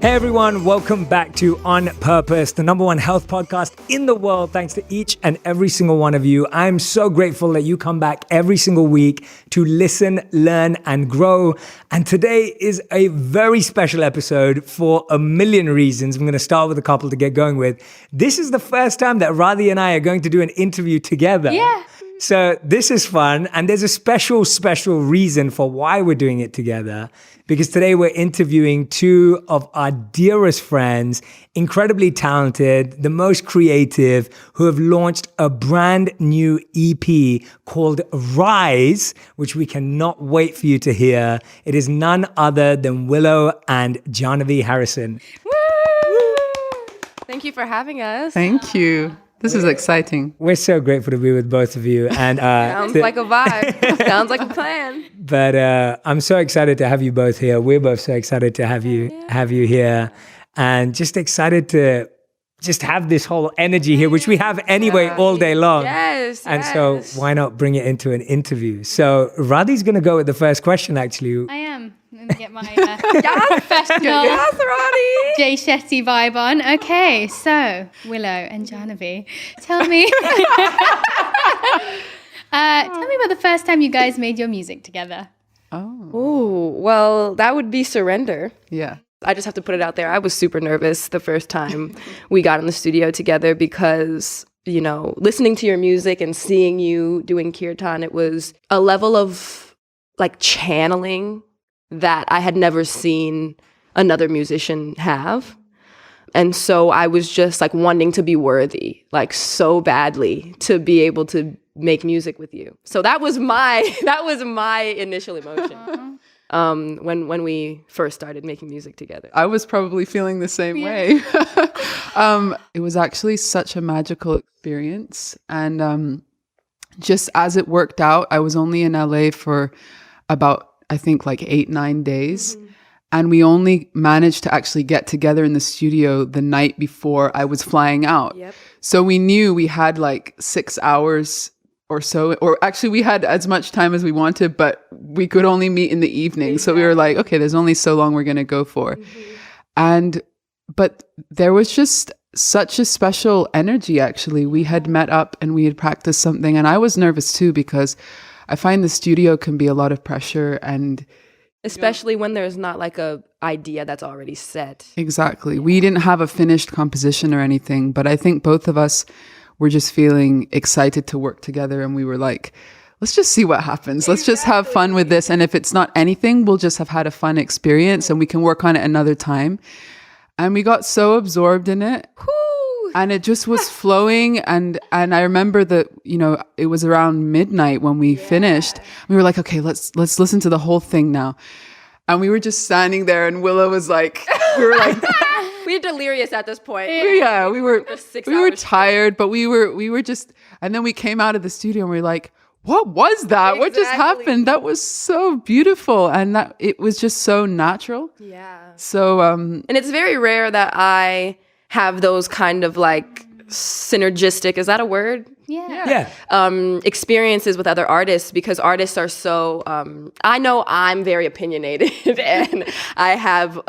Hey everyone, welcome back to On Purpose, the number one health podcast in the world. Thanks to each and every single one of you. I'm so grateful that you come back every single week to listen, learn, and grow. And today is a very special episode for a million reasons. I'm going to start with a couple to get going with. This is the first time that Radhi and I are going to do an interview together. Yeah. So this is fun, and there's a special reason for why we're doing it together, because today we're interviewing two of our dearest friends, incredibly talented, the most creative, who have launched a brand new EP called Rise, which we cannot wait for you to hear. It is none other than Willow and Jahnavi Harrison. Woo! Thank you for having us. Thank you. This is exciting. We're so grateful to be with both of you. And Sounds like a vibe. Sounds like a plan. But I'm so excited to have you both here. We're both so excited to have you here, and just excited to just have this whole energy here, which we have anyway all day long. Yes. And so why not bring it into an interview? So Radhi's going to go with the first question, actually. I am. Let me get my professional Jay Shetty vibe on. Okay, so Willow and Jahnavi, tell me about the first time you guys made your music together. Oh, well, that would be Surrender. Yeah. I just have to put it out there. I was super nervous the first time we got in the studio together because, you know, listening to your music and seeing you doing kirtan, it was a level of like channeling that I had never seen another musician have. And so I was just like wanting to be worthy, like so badly to be able to make music with you. So that was my initial emotion. When we first started making music together. I was probably feeling the same way. It was actually such a magical experience. And just as it worked out, I was only in LA for about, I think, like 8-9 days. Mm-hmm. And we only managed to actually get together in the studio the night before I was flying out. Yep. So we knew we had like 6 hours or so, or actually we had as much time as we wanted, but we could only meet in the evening. Exactly. So we were like, okay, there's only so long we're going to go for. Mm-hmm. But there was just such a special energy, actually. We had met up and we had practiced something, and I was nervous too, because I find the studio can be a lot of pressure, and especially when there's not like a idea that's already set. Exactly. Yeah. We didn't have a finished composition or anything, but I think both of us were just feeling excited to work together, and we were like, let's just see what happens. Let's just have fun with this. And if it's not anything, we'll just have had a fun experience and we can work on it another time. And we got so absorbed in it. Woo! And it just was flowing. And I remember that, you know, it was around midnight when we finished. We were like, okay, let's listen to the whole thing now. And we were just standing there, and Willow was like, we were like, we were delirious at this point. Yeah, we were tired, but we were just, and then we came out of the studio and we were like, what was that? Exactly. What just happened? That was so beautiful. And that it was just so natural. Yeah. So, and it's very rare that I have those kind of like synergistic, is that a word? Yeah. Experiences with other artists, because artists are so, I know I'm very opinionated and I have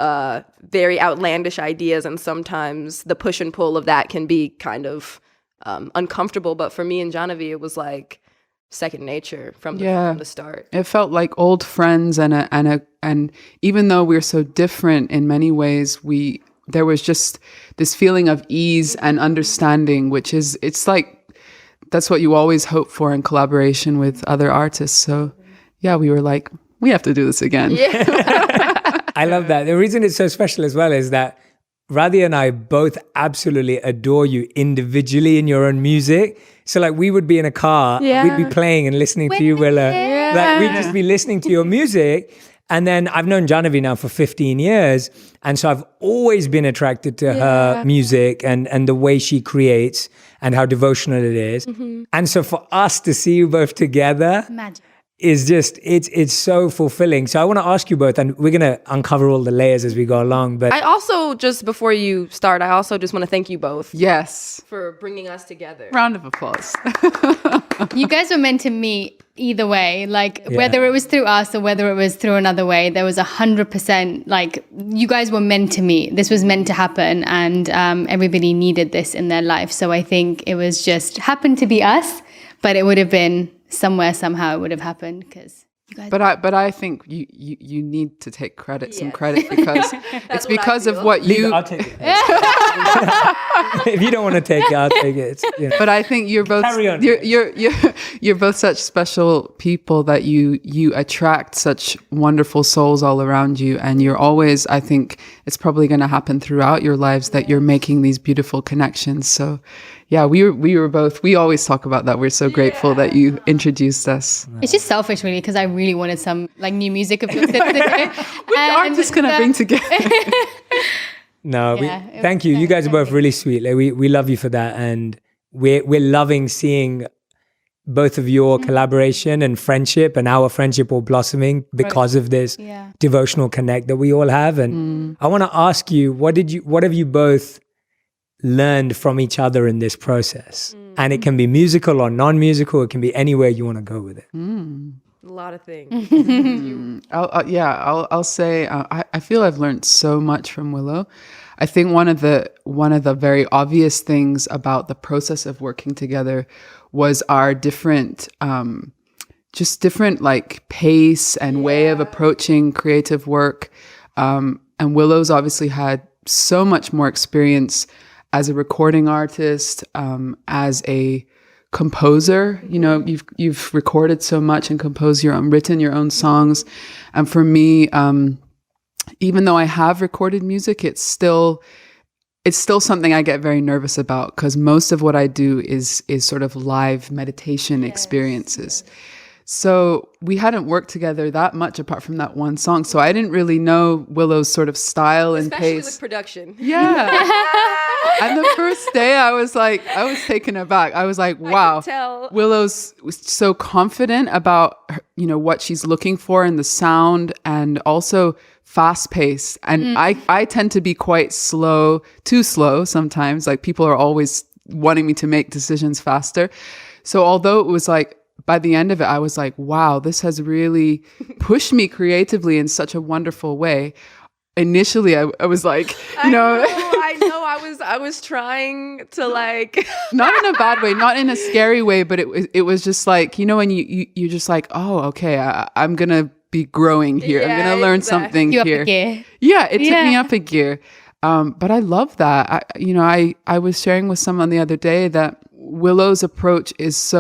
very outlandish ideas, and sometimes the push and pull of that can be kind of uncomfortable. But for me and Jahnavi, it was like second nature from the start. It felt like old friends, and even though we're so different in many ways, there was just this feeling of ease and understanding, which is, it's like, that's what you always hope for in collaboration with other artists. So yeah, we were like, we have to do this again. Yeah. I love that. The reason it's so special as well is that Radhi and I both absolutely adore you individually in your own music. So like we would be in a car, we'd be playing and listening to you, Willow. Yeah. Like we'd just be listening to your music. And then I've known Jahnavi now for 15 years. And so I've always been attracted to her music and the way she creates and how devotional it is. Mm-hmm. And so for us to see you both together, magic. is just it's so fulfilling. So I want to ask you both, and we're gonna uncover all the layers as we go along. But I also, just before you start, I also just want to thank you both Yes. for bringing us together. Round of applause. You guys were meant to meet either way, like whether it was through us or whether it was through another way. There was 100%, like, you guys were meant to meet. This was meant to happen, and everybody needed this in their life. So I think it was just happened to be us, but it would have been somewhere, somehow it would have happened, because you guys. But I think you need to take some credit, because it's because of what Leave it, you. I'll take it. If you don't want to take it, I'll take it. But I think you're both Carry on. you're both such special people that you attract such wonderful souls all around you, and you're always, I think it's probably going to happen throughout your lives that you're making these beautiful connections. So yeah, we always talk about that. We're so grateful that you introduced us. It's just selfish, really, because I really wanted some like new music of yours today. We are just going to bring together. No, Yeah, thank you. You guys are both really sweet. Like, we love you for that, and we're loving seeing both of your collaboration and friendship, and our friendship all blossoming because of this devotional connect that we all have. And I want to ask you, what have you both learned from each other in this process? And it can be musical or non-musical. It can be anywhere you want to go with it. A lot of things. I'll say I feel I've learned so much from Willow. I think one of the very obvious things about the process of working together was our different like pace and way of approaching creative work. And Willow's obviously had so much more experience as a recording artist, as a composer. You know, you've recorded so much and written your own songs. And for me, even though I have recorded music, it's still something I get very nervous about, because most of what I do is sort of live meditation experiences. So we hadn't worked together that much apart from that one song. So I didn't really know Willow's sort of style and Especially pace. with production. Yeah. And the first day I was taken aback. I was like, wow, tell. Willow's so confident about her, what she's looking for in the sound, and also fast paced. And I tend to be quite slow, too slow sometimes. Like, people are always wanting me to make decisions faster. So although it was like, by the end of it, I was like, wow, this has really pushed me creatively in such a wonderful way. Initially, I was like, I know. I was trying to like, not in a bad way, not in a scary way, but it was just like, when you're just like, oh, okay, I'm going to be growing here. I'm going to learn something You here. up a gear. Yeah, it took me up a gear. But I love that. I was sharing with someone the other day that Willow's approach is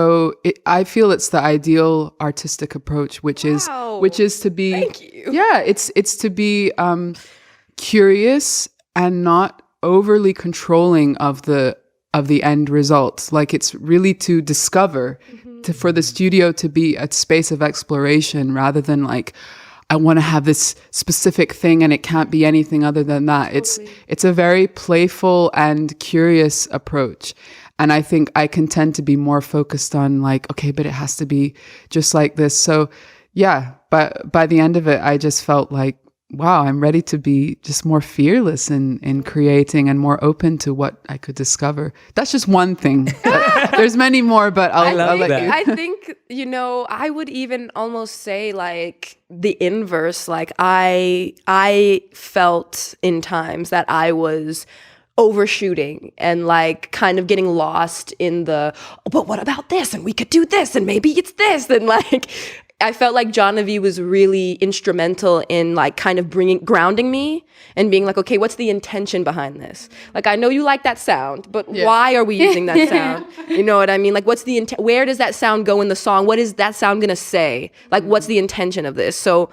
I feel it's the ideal artistic approach, which is to be, thank you. Yeah, it's to be curious and not overly controlling of the end result. Like, it's really to discover, for the studio to be a space of exploration, rather than like, I want to have this specific thing and it can't be anything other than that. Totally. It's a very playful and curious approach. And I think I can tend to be more focused on like, okay, but it has to be just like this. So yeah, but by the end of it, I just felt like, wow, I'm ready to be just more fearless in creating and more open to what I could discover. That's just one thing. There's many more, but I'll let you. I think, I would even almost say like the inverse. Like, I felt in times that I was overshooting and like kind of getting lost in the, but what about this? And we could do this, and maybe it's this. And like, I felt like Jahnavi was really instrumental in like kind of grounding me and being like, okay, what's the intention behind this? Like, I know you like that sound, but why are we using that sound? You know what I mean? Like, what's the where does that sound go in the song? What is that sound gonna say? Like, what's the intention of this? So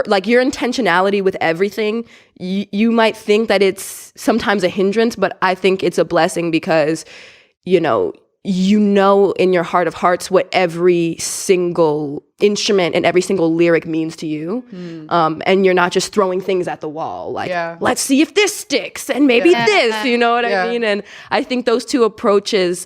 like your intentionality with everything, you might think that it's sometimes a hindrance, but I think it's a blessing, because, in your heart of hearts what every single instrument and every single lyric means to you. And you're not just throwing things at the wall. Like, let's see if this sticks and maybe this, you know what I mean? And I think those two approaches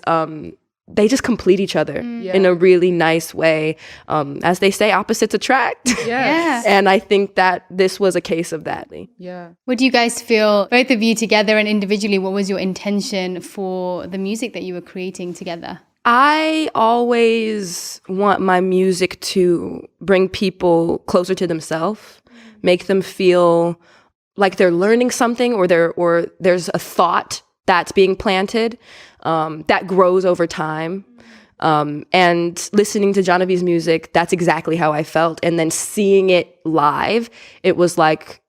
they just complete each other in a really nice way. As they say, opposites attract. Yes. And I think that this was a case of that. Yeah. What do you guys feel, both of you together and individually, what was your intention for the music that you were creating together? I always want my music to bring people closer to themselves, make them feel like they're learning something, or there's a thought that's being planted that grows over time. And listening to Jahnavi's music, that's exactly how I felt. And then seeing it live, it was like,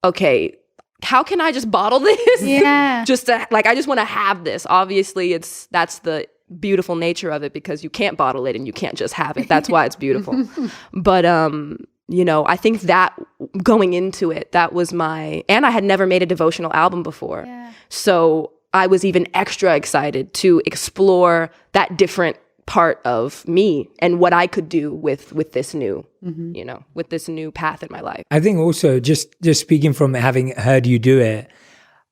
okay, how can I just bottle this? Yeah. Just to, like, I just want to have this. Obviously, that's the beautiful nature of it, because you can't bottle it and you can't just have it. That's why it's beautiful. But I think that going into it, that was and I had never made a devotional album before. Yeah. So I was even extra excited to explore that different part of me and what I could do with this new, with this new path in my life. I think also just speaking from having heard you do it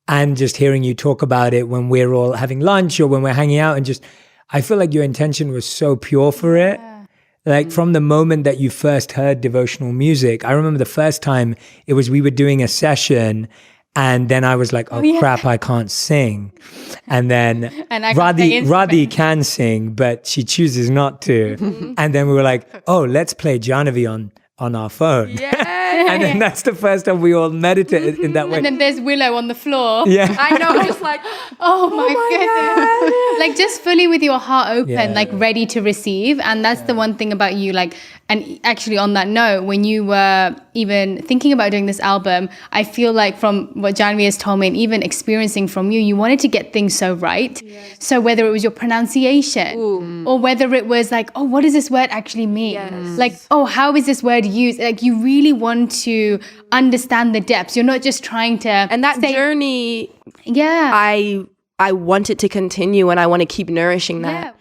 and just hearing you talk about it when we're all having lunch or when we're hanging out, and just, I feel like your intention was so pure for it. Like from the moment that you first heard devotional music, I remember the first time we were doing a session, and then I was like, oh crap, I can't sing. And then And I can't play Radhi can sing, but she chooses not to. And then we were like, oh, let's play Jahnavi on our phone. And then that's the first time we all meditated in that way. And then there's Willow on the floor. Yeah. I know, just like, Oh my goodness. Like just fully with your heart open, like ready to receive. And that's the one thing about you, like, and actually on that note, when you were even thinking about doing this album, I feel like from what Jahnavi has told me and even experiencing from you, you wanted to get things so right. Yes. So whether it was your pronunciation or whether it was like, oh, what does this word actually mean? Yes. Like, oh, how is this word used? Like you really want to understand the depths. You're not just trying to and that journey, yeah, I want it to continue, and I want to keep nourishing that.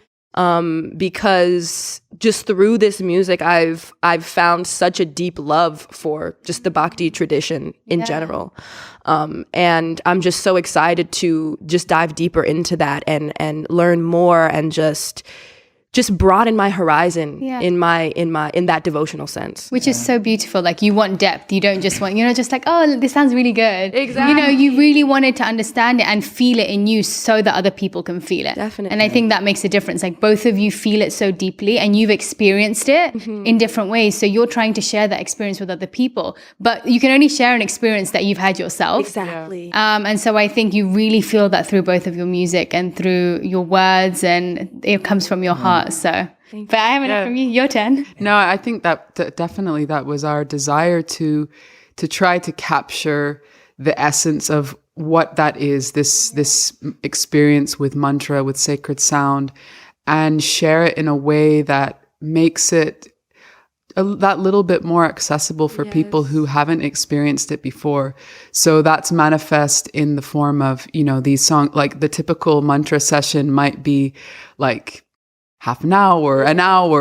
Because just through this music, I've found such a deep love for just the Bhakti tradition in general. And I'm just so excited to just dive deeper into that and learn more and just broaden my horizon in that devotional sense. Which is so beautiful. Like you want depth. You don't just want, just like, oh, this sounds really good. Exactly. You really wanted to understand it and feel it in you so that other people can feel it. Definitely. And I think that makes a difference. Like both of you feel it so deeply and you've experienced it in different ways. So you're trying to share that experience with other people, but you can only share an experience that you've had yourself. Exactly. And so I think you really feel that through both of your music and through your words, and it comes from your heart. So, but I haven't heard from you. Your turn. No, I think that definitely that was our desire to try to capture the essence of what that is, this experience with mantra, with sacred sound, and share it in a way that makes it that little bit more accessible for people who haven't experienced it before. So that's manifest in the form of, these songs, like the typical mantra session might be like half an hour,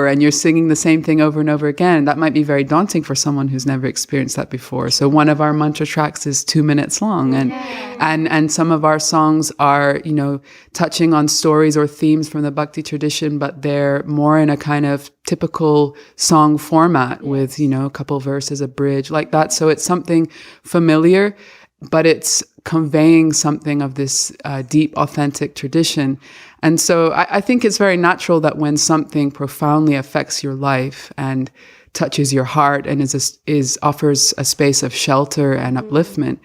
and you're singing the same thing over and over again. That might be very daunting for someone who's never experienced that before. So one of our mantra tracks is 2 minutes long, and some of our songs are, touching on stories or themes from the Bhakti tradition, but they're more in a kind of typical song format with, a couple verses, a bridge like that. So it's something familiar, but it's conveying something of this deep, authentic tradition. And so I think it's very natural that when something profoundly affects your life and touches your heart and offers a space of shelter and upliftment,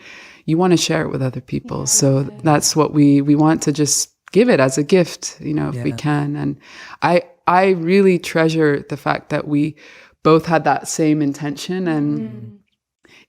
you want to share it with other people. So that's what we want to just give it as a gift, if we can. And I really treasure the fact that we both had that same intention, and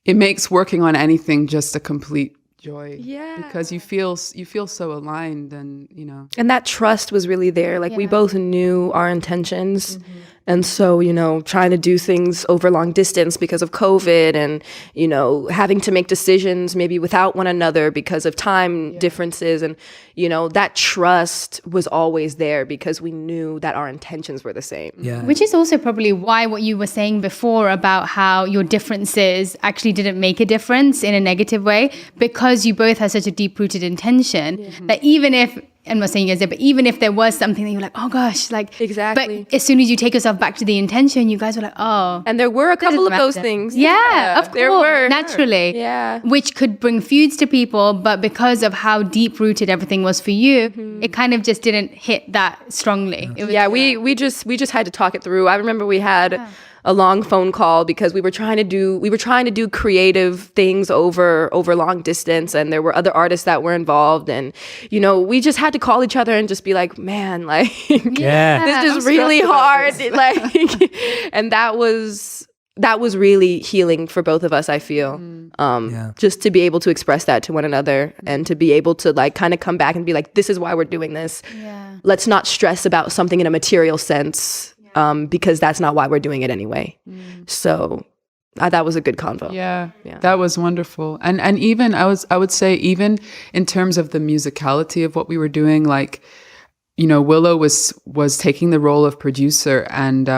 it makes working on anything just a complete joy, because you feel so aligned, and and that trust was really there. Like we both knew our intentions, and so trying to do things over long distance because of COVID, and having to make decisions maybe without one another because of time differences, and that trust was always there because we knew that our intentions were the same. Which is also probably why what you were saying before about how your differences actually didn't make a difference in a negative way, because you both had such a deep-rooted intention that even if I'm not saying you guys did, but even if there was something that you're like, oh gosh, like Exactly. But as soon as you take yourself back to the intention, you guys were like, oh. And there were a couple of those matter. things. Yeah, of course, there were. naturally. Yeah. Which could bring feuds to people, but because of how deep rooted everything was for you, it kind of just didn't hit that strongly. It was, Yeah, we just had to talk it through. I remember we had a long phone call because we were trying to do creative things over long distance, and there were other artists that were involved, and we just had to call each other and just be like, man, like Yeah. this is really hard, like, and that was really healing for both of us, I feel. Just to be able to express that to one another and to be able to like kind of come back and be like, this is why we're doing this. Yeah. Let's not stress about something in a material sense, because that's not why we're doing it anyway. So that was a good convo. Yeah, that was wonderful. And even I would say even in terms of the musicality of what we were doing, like, Willow was taking the role of producer, and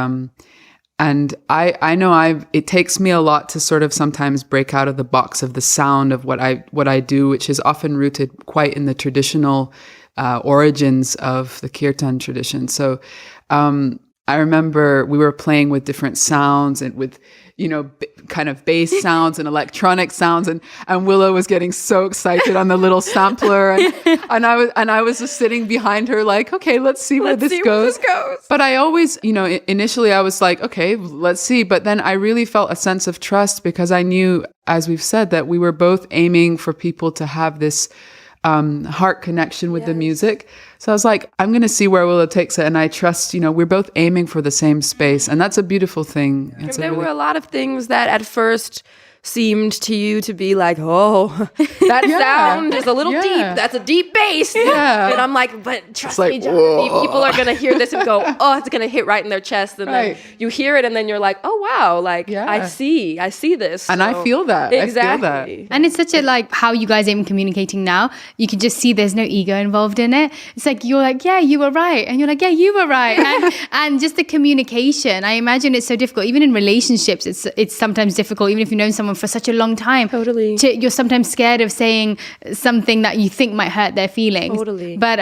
I know it takes me a lot to sort of sometimes break out of the box of the sound of what I do, which is often rooted quite in the traditional origins of the kirtan tradition. So I remember we were playing with different sounds and with, kind of bass sounds and electronic sounds, and Willow was getting so excited on the little sampler, and I was just sitting behind her like, okay, let's see where this goes. But I always, initially I was like, okay, let's see. But then I really felt a sense of trust because I knew, as we've said, that we were both aiming for people to have this heart connection with the music. So I was like, I'm going to see where Willow takes it. And I trust, we're both aiming for the same space. And that's a beautiful thing. There were a lot of things that at first seemed to you to be like, oh, that sound is a little deep. That's a deep bass. Yeah. And I'm like, but trust me, Jahnavi, people are going to hear this and go, oh, it's going to hit right in their chest. And then you hear it and then you're like, oh, wow, like I see this. And I feel that. Exactly. I feel that. And it's such a like how you guys are even communicating now. You can just see there's no ego involved in it. It's like you're like, yeah, you were right, and you're like, yeah, you were right, and just the communication. I imagine it's so difficult, even in relationships. It's sometimes difficult, even if you've known someone for such a long time. Totally. You're sometimes scared of saying something that you think might hurt their feelings. Totally. But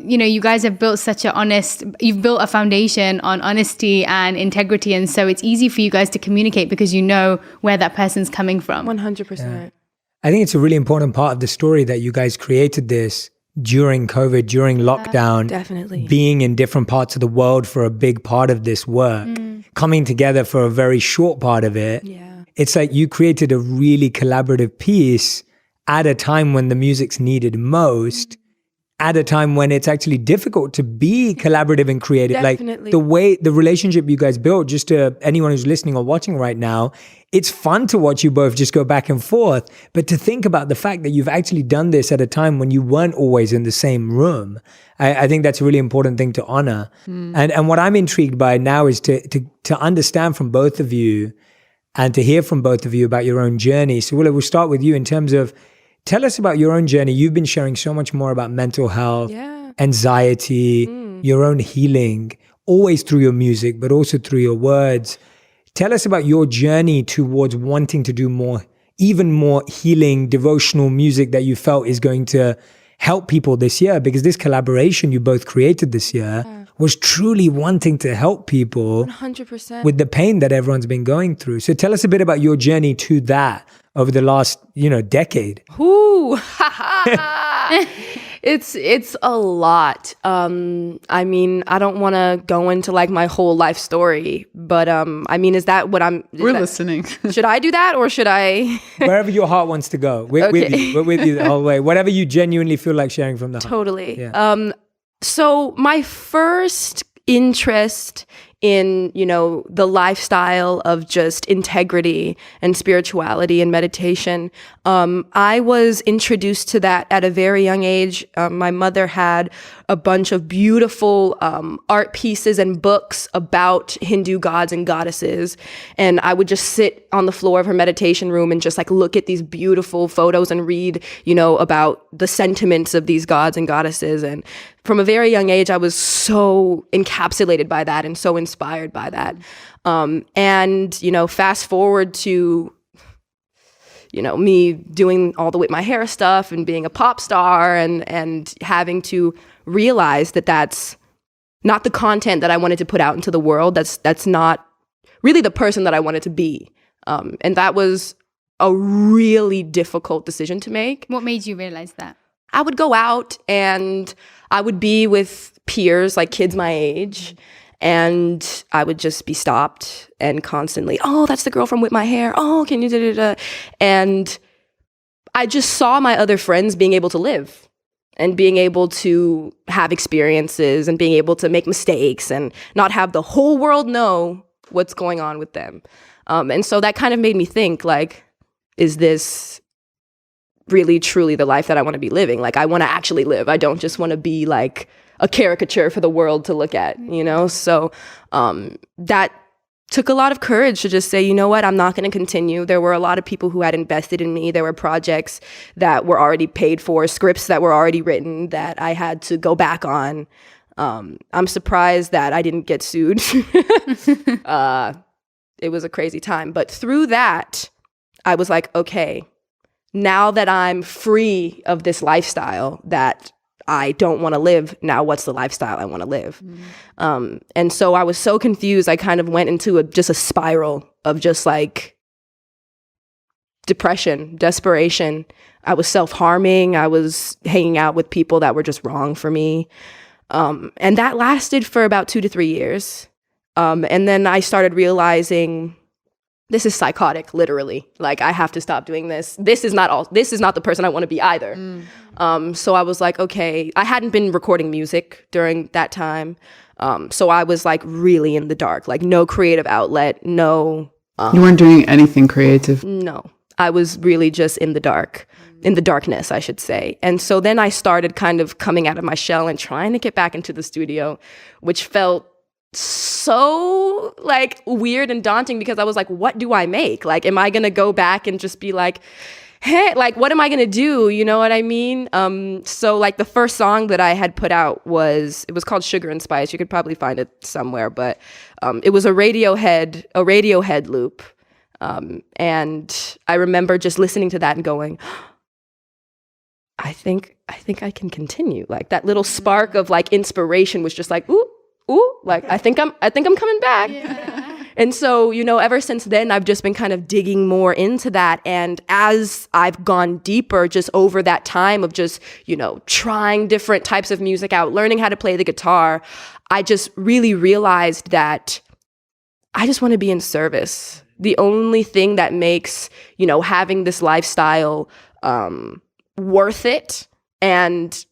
you guys have built you've built a foundation on honesty and integrity, and so it's easy for you guys to communicate because you know where that person's coming from. 100%. Yeah. I think it's a really important part of the story that you guys created this during COVID, during lockdown. Definitely. Being in different parts of the world for a big part of this work, coming together for a very short part of it. Yeah. It's like you created a really collaborative piece at a time when the music's needed most, at a time when it's actually difficult to be collaborative and creative. Definitely. Like the relationship you guys built, just to anyone who's listening or watching right now, it's fun to watch you both just go back and forth. But to think about the fact that you've actually done this at a time when you weren't always in the same room, I think that's a really important thing to honor. And what I'm intrigued by now is to understand from both of you and to hear from both of you about your own journey. So Willow, we'll start with you in terms of, tell us about your own journey. You've been sharing so much more about mental health, anxiety, your own healing, always through your music, but also through your words. Tell us about your journey towards wanting to do more, even more healing, devotional music that you felt is going to help people this year, because this collaboration you both created this year was truly wanting to help people 100%. with the pain that everyone's been going through. So tell us a bit about your journey to that over the last, decade. Ooh, it's a lot. I mean, I don't want to go into like my whole life story, but I mean, is that what We're listening. Should I do that or should I? Wherever your heart wants to go. We're with you. We're with you the whole way. Whatever you genuinely feel like sharing from the heart. Totally. Yeah. So my first interest in, the lifestyle of just integrity and spirituality and meditation, I was introduced to that at a very young age. My mother had a bunch of beautiful art pieces and books about Hindu gods and goddesses. And I would just sit on the floor of her meditation room and just like look at these beautiful photos and read, about the sentiments of these gods and goddesses. And from a very young age, I was so encapsulated by that and so inspired by that. And, fast forward to, me doing all the Whip My Hair stuff and being a pop star and having to realize that that's not the content that I wanted to put out into the world. That's not really the person that I wanted to be. And that was a really difficult decision to make. What made you realize that? I would go out and I would be with peers, like kids my age, and I would just be stopped and constantly, oh, that's the girl from Whip My Hair. Oh, can you da-da-da? And I just saw my other friends being able to live and being able to have experiences and being able to make mistakes and not have the whole world know what's going on with them. And so that kind of made me think, like, is this really truly the life that I want to be living? Like, I want to actually live. I don't just want to be like a caricature for the world to look at, So that took a lot of courage to just say, you know what, I'm not going to continue. There were a lot of people who had invested in me. There were projects that were already paid for, scripts that were already written that I had to go back on. I'm surprised that I didn't get sued. It was a crazy time. But through that, I was like, okay, now that I'm free of this lifestyle that I don't want to live, now what's the lifestyle I want to live? And so I was so confused. I kind of went into just a spiral of just like depression, desperation. I was self-harming. I was hanging out with people that were just wrong for me. And that lasted for about 2 to 3 years. And then I started realizing this is psychotic, literally. Like, I have to stop doing this. This is not the person I want to be either. So I was like, okay, I hadn't been recording music during that time. So I was like really in the dark, like no creative outlet, no. You weren't doing anything creative? No, I was really just in the darkness, I should say. And so then I started kind of coming out of my shell and trying to get back into the studio, which felt so like weird and daunting because I was like, what do I make? Like, am I going to go back and just be like, hey, like, what am I going to do? You know what I mean? So like the first song that I had put out it was called Sugar and Spice. You could probably find it somewhere, but it was a Radiohead loop. And I remember just listening to that and going, I think I can continue. Like that little spark of like inspiration was just like, ooh, like I think I'm coming back. Yeah. And so, ever since then, I've just been kind of digging more into that. And as I've gone deeper just over that time of just, trying different types of music out, learning how to play the guitar, I just really realized that I just want to be in service. The only thing that makes, having this lifestyle worth it, and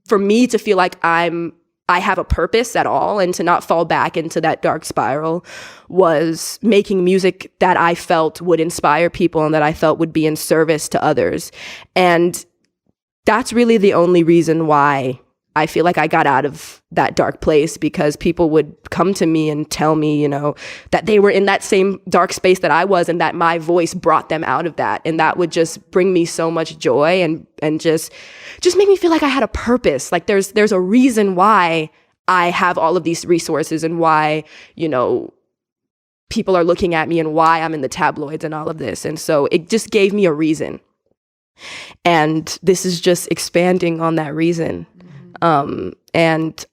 for me to feel like I have a purpose at all and to not fall back into that dark spiral, was making music that I felt would inspire people and that I felt would be in service to others. And that's really the only reason why I feel like I got out of that dark place, because people would come to me and tell me, that they were in that same dark space that I was and that my voice brought them out of that. And that would just bring me so much joy and just make me feel like I had a purpose. Like there's a reason why I have all of these resources and why, people are looking at me and why I'm in the tabloids and all of this. And so it just gave me a reason. And this is just expanding on that reason. And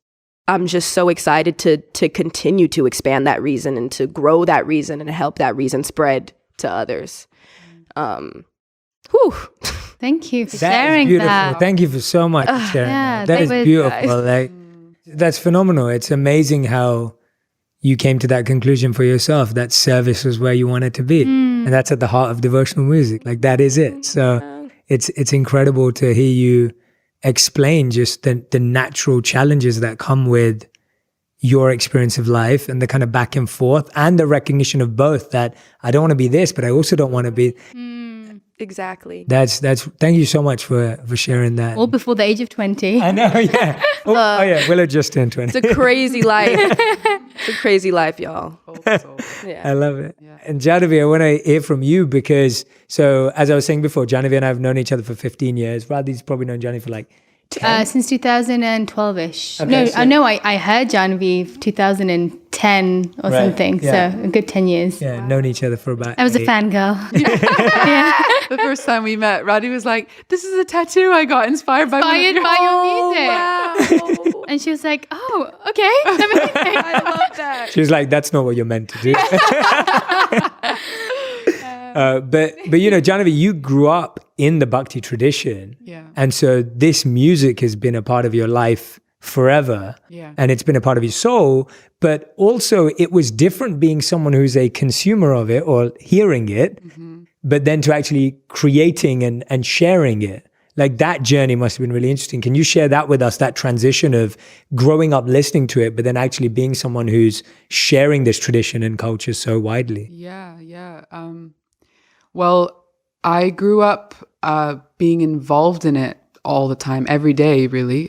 I'm just so excited to continue to expand that reason and to grow that reason and help that reason spread to others. Thank you for sharing that. Thank you for so much for sharing that. That is beautiful. Like, that's phenomenal. It's amazing how you came to that conclusion for yourself, that service was where you wanted to be. And that's at the heart of devotional music. Like, that is it. So it's incredible to hear you explain just the natural challenges that come with your experience of life and the kind of back and forth and the recognition of both, that I don't want to be this, but I also don't want to be. Exactly. That's thank you so much for sharing that. All before the age of 20. I know, yeah. Yeah, Willow just turned 20. It's a crazy life. It's a crazy life, y'all. Yeah. I love it. Yeah. And Jahnavi, I want to hear from you because, so as I was saying before, Jahnavi and I have known each other for 15 years. Radhi's probably known Jahnavi for like 10? Since 2012-ish. Okay, no, so, I know I heard Jahnavi 2010 or something. Yeah. So a good 10 years. Yeah, known each other for about I was 8. a fangirl. Yeah. the first time we met, Radhi was like, "This is a tattoo I got inspired by Your music." Wow. And she was like, "Oh, okay." Amazing. I love that. She was like, that's not what you're meant to do. But Jahnavi, you grew up in the Bhakti tradition. Yeah. And so this music has been a part of your life forever. Yeah. And it's been a part of your soul. But also it was different being someone who's a consumer of it or hearing it, but then to actually creating and sharing it. Like that journey must have been really interesting. Can you share that with us, that transition of growing up listening to it, but then actually being someone who's sharing this tradition and culture so widely? Yeah. Well, I grew up being involved in it all the time, every day, really.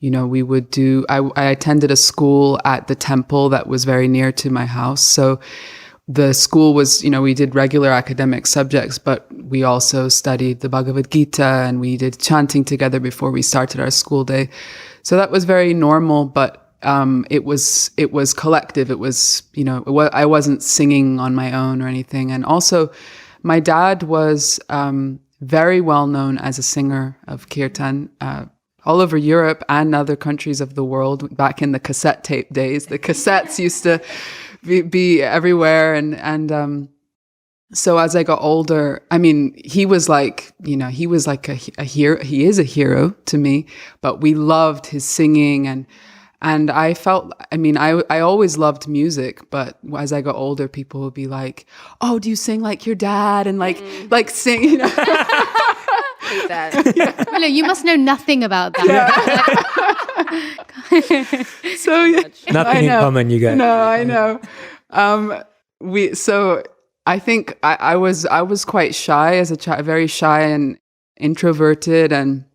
We would I attended a school at the temple that was very near to my house. So the school was, we did regular academic subjects, but we also studied the Bhagavad Gita and we did chanting together before we started our school day. So that was very normal, but it was collective. It was, I wasn't singing on my own or anything. And also my dad was very well known as a singer of kirtan all over Europe and other countries of the world. Back in the cassette tape days, the cassettes used to be everywhere. And so as I got older, I mean, he was like a hero. He is a hero to me, but we loved his singing and I felt, I always loved music, but as I got older, people would be like, "Oh, do you sing like your dad?" And like sing, Hate that. Yeah. Willow, you must know nothing about that. Yeah. So Nothing in common, you guys. No, I know. So I think I was quite shy as a child, very shy and introverted, and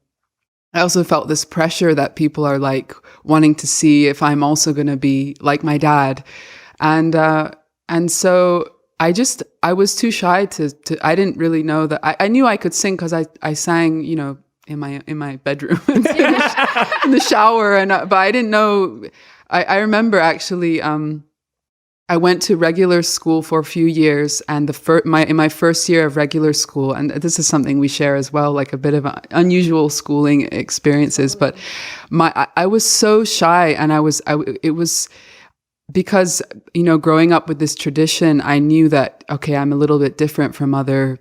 I also felt this pressure that people are like wanting to see if I'm also going to be like my dad, and so I was too shy to I didn't really know that I knew I could sing because I sang in my bedroom in the shower, but I didn't know. I remember actually I went to regular school for a few years, and in my first year of regular school, and this is something we share as well, like a bit of unusual schooling experiences. But I was so shy, and it was because growing up with this tradition, I knew that I'm a little bit different from other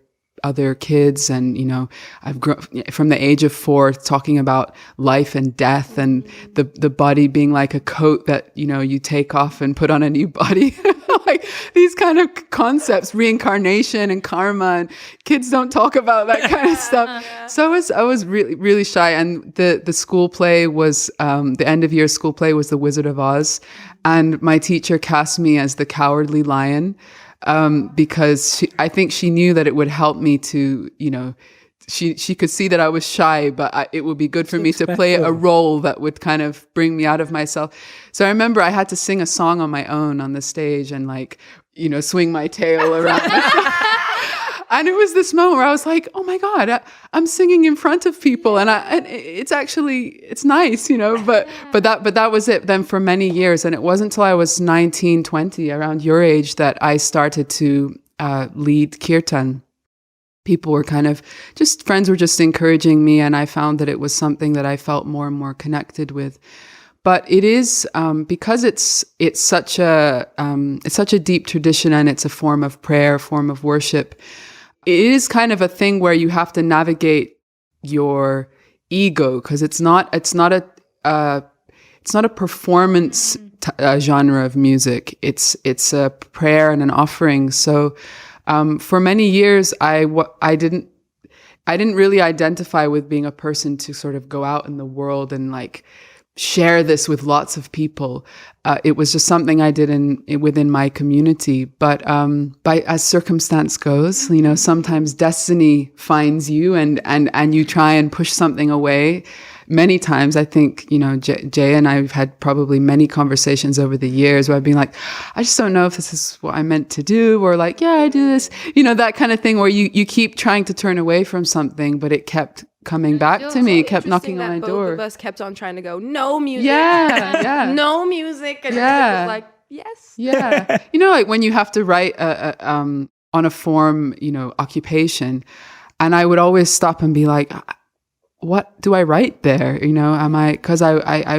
kids, and I've grown from the age of 4 talking about life and death and the body being like a coat that you take off and put on a new body. Like these kind of concepts, reincarnation and karma, and kids don't talk about that kind of stuff. So I was really, really shy, and the school play was the end of year school play was The Wizard of Oz, and my teacher cast me as the Cowardly Lion. Because I think she knew that it would help me to, she could see that I was shy, but it would be good for me to play a role that would kind of bring me out of myself. So I remember I had to sing a song on my own on the stage and swing my tail around. And it was this moment where I was like, oh my God, I'm singing in front of people. And it's nice, but that was it then for many years. And it wasn't until I was 19, 20, around your age, that I started to lead kirtan. People were friends were just encouraging me. And I found that it was something that I felt more and more connected with. But it is because it's such a deep tradition, and it's a form of prayer, a form of worship. It is kind of a thing where you have to navigate your ego, because it's not a performance genre of music. It's a prayer and an offering. So for many years, I didn't really identify with being a person to sort of go out in the world and share this with lots of people. It was just something I did within my community. But as circumstance goes, sometimes destiny finds you and you try and push something away. Many times, I think, Jay and I have had probably many conversations over the years where I've been like, I just don't know if this is what I meant to do, or yeah, I do this, that kind of thing, where you keep trying to turn away from something, but it kept coming back to me, kept knocking on my door. Both of us kept on trying to go, no music. Yeah. No music. And it was like, yes. Yeah. When you have to write on a form, occupation. And I would always stop and be like, what do I write there? Because I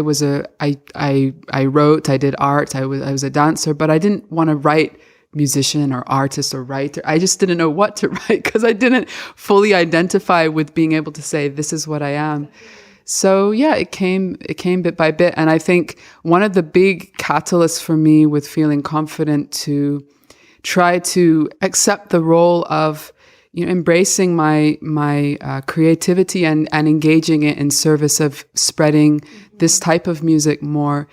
wrote, I did art, I was a dancer, but I didn't want to write musician or artist or writer. I just didn't know what to write because I didn't fully identify with being able to say, this is what I am. So yeah, it came bit by bit. And I think one of the big catalysts for me with feeling confident to try to accept the role of embracing my creativity and engaging it in service of spreading this type of music more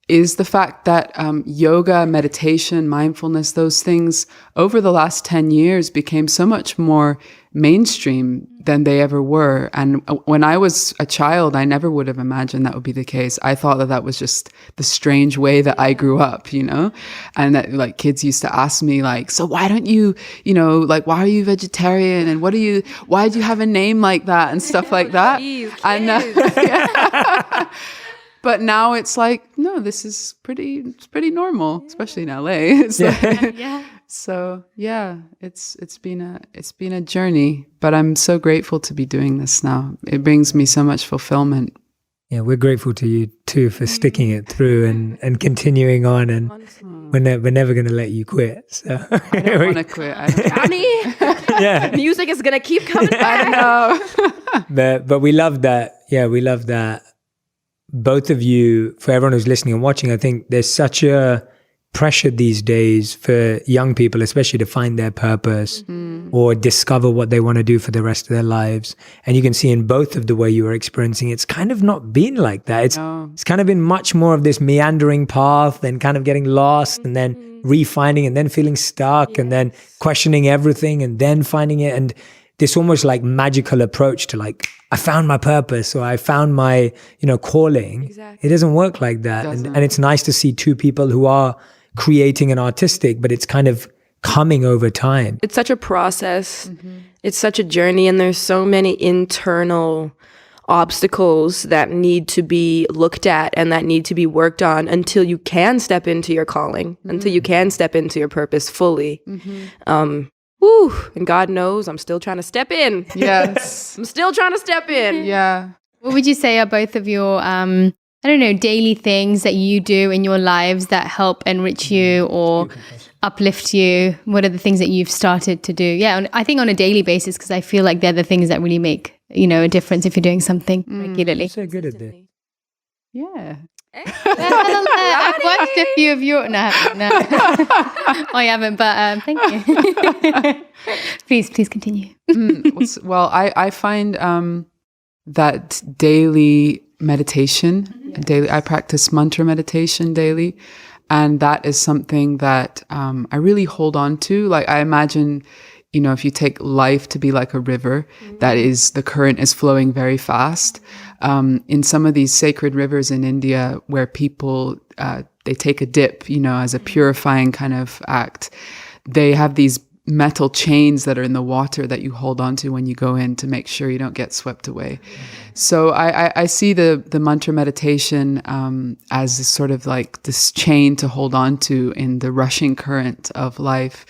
is the fact that yoga, meditation, mindfulness, those things over the last 10 years became so much more mainstream than they ever were. And when I was a child, I never would have imagined that would be the case. I thought that was just the strange way that I grew up, and that like kids used to ask me like, so why don't you, why are you vegetarian? And why do you have a name like that? And stuff like that. Jeez, yeah. But now it's like, no, this is pretty normal, especially in LA. So yeah, it's been a journey, but I'm so grateful to be doing this now. It brings me so much fulfillment. Yeah, we're grateful to you too for sticking it through and continuing on, and we're never going to let you quit. So I don't want to quit. Johnny, yeah, music is gonna keep coming back. I know. but we love that. Yeah, we love that. Both of you, for everyone who's listening and watching, I think there's such a pressure these days for young people, especially to find their purpose or discover what they want to do for the rest of their lives. And you can see in both of the way you are experiencing, it's kind of not been like that. It's kind of been much more of this meandering path and kind of getting lost and then refinding and then feeling stuck and then questioning everything and then finding it. And this almost like magical approach to like, I found my purpose or I found my, calling. Exactly. It doesn't work like that. And it's nice to see two people who are creating and artistic, but it's kind of coming over time. It's such a process. It's such a journey, and there's so many internal obstacles that need to be looked at and that need to be worked on until you can step into your calling, until you can step into your purpose fully. And God knows I'm still trying to step in. Yes. I'm still trying to step in. Yeah. What would you say are both of your, daily things that you do in your lives that help enrich you or uplift you? What are the things that you've started to do? Yeah, I think on a daily basis, because I feel like they're the things that really make, a difference if you're doing something regularly. You're so good at this. Yeah. I've watched a few of your... No. I haven't, but thank you. Please continue. Well, I find that daily meditation, I practice mantra meditation daily, and that is something that I really hold on to. Like I imagine, if you take life to be like a river, that is, the current is flowing very fast. In some of these sacred rivers in India where people, they take a dip, as a purifying kind of act, they have these metal chains that are in the water that you hold on to when you go in to make sure you don't get swept away. So I see the mantra meditation as sort of like this chain to hold on to in the rushing current of life.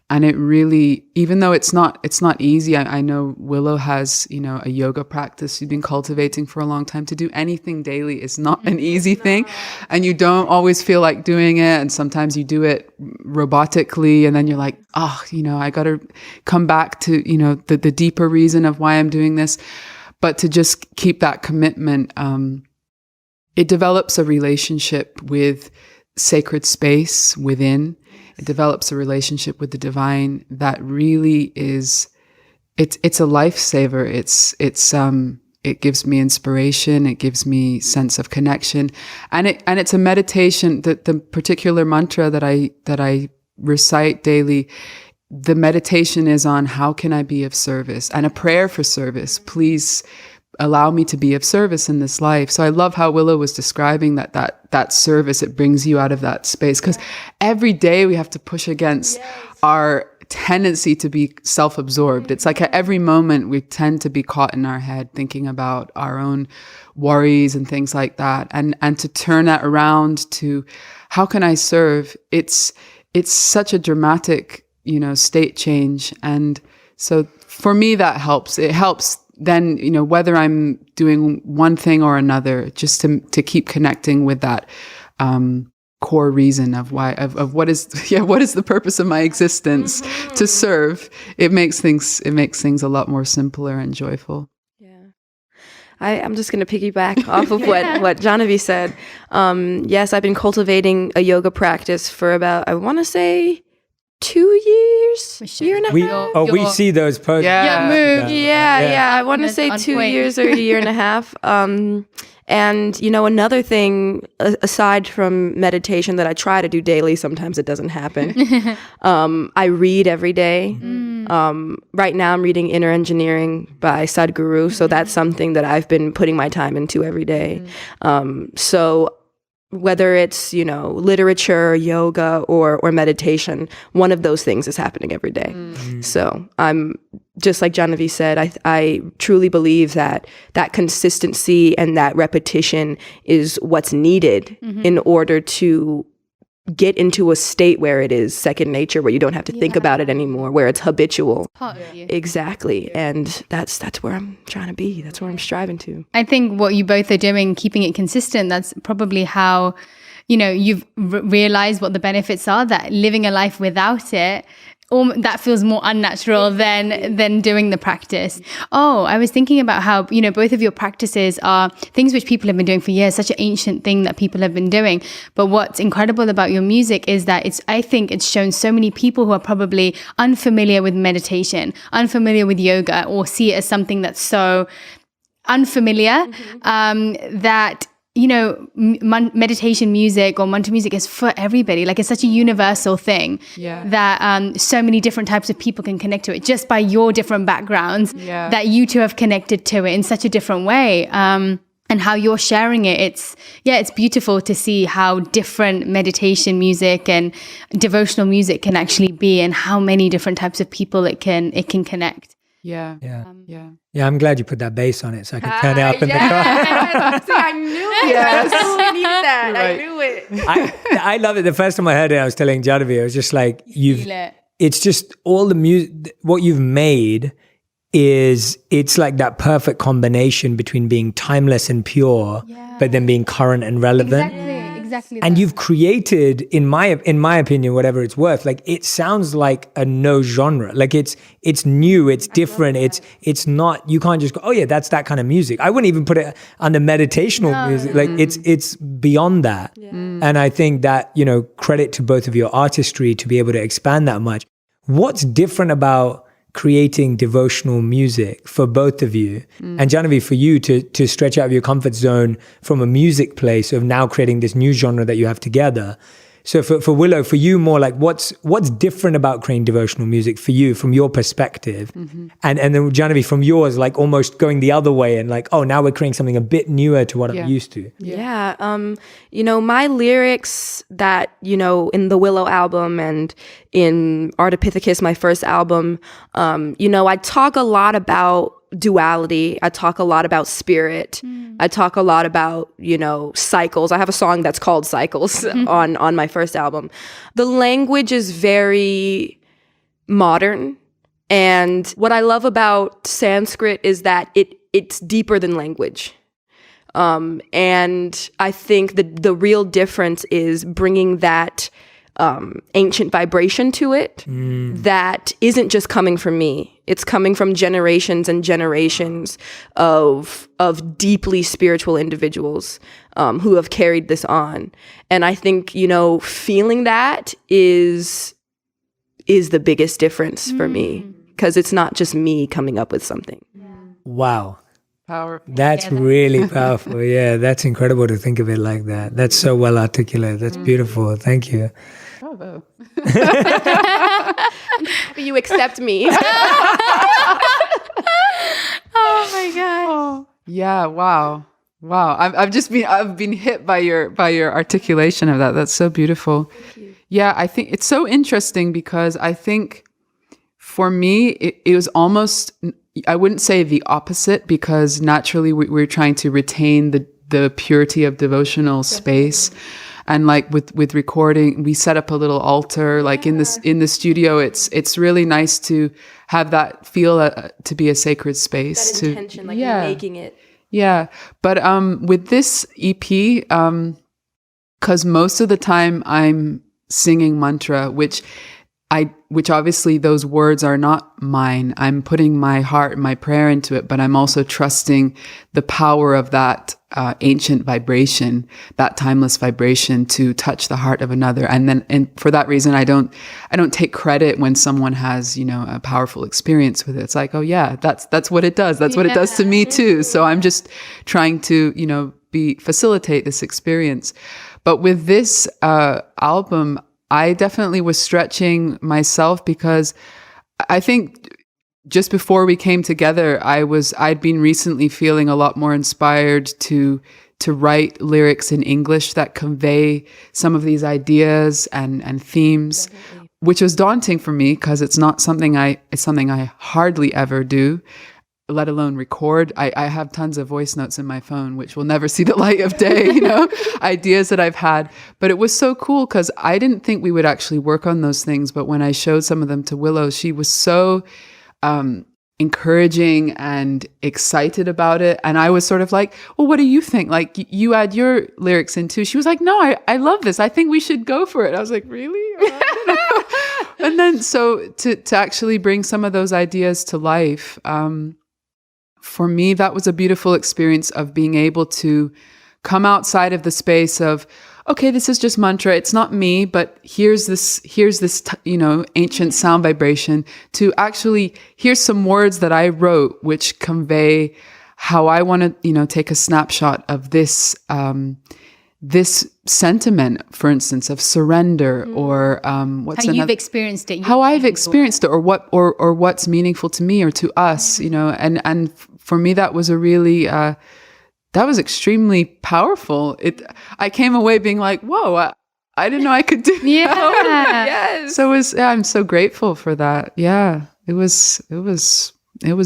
And it really, even though it's not easy, I know Willow has, a yoga practice she's been cultivating for a long time. To do anything daily is not an easy thing. And you don't always feel like doing it. And sometimes you do it robotically. And then you're like, I got to come back to, the deeper reason of why I'm doing this. But to just keep that commitment, it develops a relationship with sacred space within. It develops a relationship with the divine that really is, it's a lifesaver. It gives me inspiration. It gives me sense of connection, and it's a meditation. That the particular mantra that I recite daily, the meditation is on how can I be of service, and a prayer for service. Please allow me to be of service in this life. So I love how Willow was describing that service. It brings you out of that space, because every day we have to push against our tendency to be self-absorbed. It's like at every moment we tend to be caught in our head thinking about our own worries and things like that. And to turn that around to how can I serve? It's such a dramatic state change. And so for me, that helps. It helps then, whether I'm doing one thing or another, just to keep connecting with that core reason of why, of what is the purpose of my existence, to serve. It makes things a lot more simpler and joyful. I'm just going to piggyback off of what Jahnavi said. Yes, I've been cultivating a yoga practice for about, I want to say, 2 year and a half. We see those posts. Yeah. I want to say 2 years or a year and a half. And, another thing, aside from meditation that I try to do daily, sometimes it doesn't happen. I read every day. Right now I'm reading Inner Engineering by Sadhguru. So that's something that I've been putting my time into every day. So whether it's, literature, yoga, or meditation, one of those things is happening every day. So I'm just like Jahnavi said, I truly believe that consistency and that repetition is what's needed in order to get into a state where it is second nature, where you don't have to think about it anymore, where it's habitual. Exactly. And that's where I'm trying to be. That's where I'm striving to. I think what you both are doing, keeping it consistent, that's probably how, you've realized what the benefits are, that living a life without it, that feels more unnatural than doing the practice. Oh, I was thinking about how, both of your practices are things which people have been doing for years, such an ancient thing that people have been doing. But what's incredible about your music is that I think it's shown so many people who are probably unfamiliar with meditation, unfamiliar with yoga, or see it as something that's so unfamiliar, that meditation music or mantra music is for everybody. Like, it's such a universal thing that so many different types of people can connect to it just by your different backgrounds, that you two have connected to it in such a different way. And how you're sharing it, it's beautiful to see how different meditation music and devotional music can actually be, and how many different types of people it can connect. Yeah. I'm glad you put that bass on it so I can turn it up in the car. See, I knew it. Yes. I needed that. Right. I knew it. I love it. The first time I heard it, I was telling Jahnavi, I was just like, it's just all the music, what you've made it's like that perfect combination between being timeless and pure, but then being current and relevant. Exactly. And you've created, in my opinion, whatever it's worth, like, it sounds like a no genre. Like, it's new, it's different. It's not, you can't just go, oh yeah, that's that kind of music. I wouldn't even put it under meditational music. Like, it's beyond that. And I think that, credit to both of your artistry to be able to expand that much. What's different about creating devotional music for both of you, and Jahnavi, for you to stretch out of your comfort zone from a music place of now creating this new genre that you have together? So for Willow, for you, more like what's different about creating devotional music for you from your perspective, and then Jahnavi, from yours, like almost going the other way and like, oh, now we're creating something a bit newer to what I'm used to. My lyrics that in the Willow album and in Ardipithecus, my first album, I talk a lot about duality. I talk a lot about spirit. I talk a lot about, cycles. I have a song that's called Cycles on my first album. The language is very modern. And what I love about Sanskrit is that it's deeper than language. And I think the real difference is bringing that ancient vibration to it that isn't just coming from me. It's coming from generations and generations of deeply spiritual individuals who have carried this on. And I think, feeling that is the biggest difference for me, because it's not just me coming up with something. Wow. Powerful. That's really powerful. Yeah, that's incredible to think of it like that. That's so well articulated. That's beautiful. Thank you. Bravo. You accept me. Oh my God. Yeah. Wow. I've been hit by your articulation of that. That's so beautiful. Yeah. I think it's so interesting because I think for me, it was almost, I wouldn't say the opposite, because naturally we're trying to retain the purity of devotional space. And like with recording, we set up a little altar, like in the studio. It's really nice to have that feel to be a sacred space. That intention, like you're making it. Yeah. But with this EP, because most of the time I'm singing mantra, which obviously those words are not mine. I'm putting my heart and my prayer into it, but I'm also trusting the power of that ancient vibration, that timeless vibration to touch the heart of another. And for that reason, I don't take credit when someone has, a powerful experience with it. It's like, oh yeah, that's what it does. That's what it does to me too. So I'm just trying to, facilitate this experience. But with this album, I definitely was stretching myself because I think just before we came together, I'd been recently feeling a lot more inspired to write lyrics in English that convey some of these ideas and themes, definitely. Which was daunting for me because it's something I hardly ever do, let alone record. I have tons of voice notes in my phone, which will never see the light of day, ideas that I've had. But it was so cool because I didn't think we would actually work on those things. But when I showed some of them to Willow, she was so encouraging and excited about it. And I was sort of like, well, what do you think? Like, you add your lyrics in too. She was like, no, I love this. I think we should go for it. I was like, really? And then so to actually bring some of those ideas to life, for me, that was a beautiful experience of being able to come outside of the space of, okay, this is just mantra. It's not me, but here's this, ancient sound vibration to actually, here's some words that I wrote, which convey how I want to, take a snapshot of this, this sentiment, for instance, of surrender or what's how you've experienced it, how I've experienced it, or what's meaningful to me or to us, and for me that was a really that was extremely powerful. I came away being like, whoa, I didn't know I could do that. Yes. So I'm so grateful for that. Yeah, it was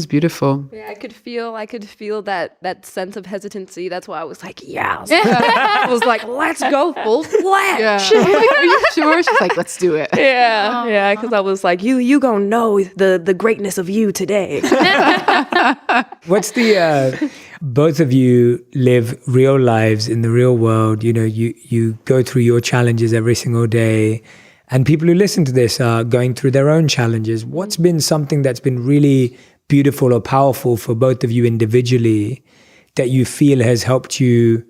beautiful. Yeah, I could feel that sense of hesitancy. That's why I was like, yes. I was like, let's go full fledged. Yeah. Are you sure? She's like, let's do it. Yeah. Yeah. Because I was like, you gonna know the greatness of you today. What's the both of you live real lives in the real world. You go through your challenges every single day. And people who listen to this are going through their own challenges. What's been something that's been really beautiful or powerful for both of you individually that you feel has helped you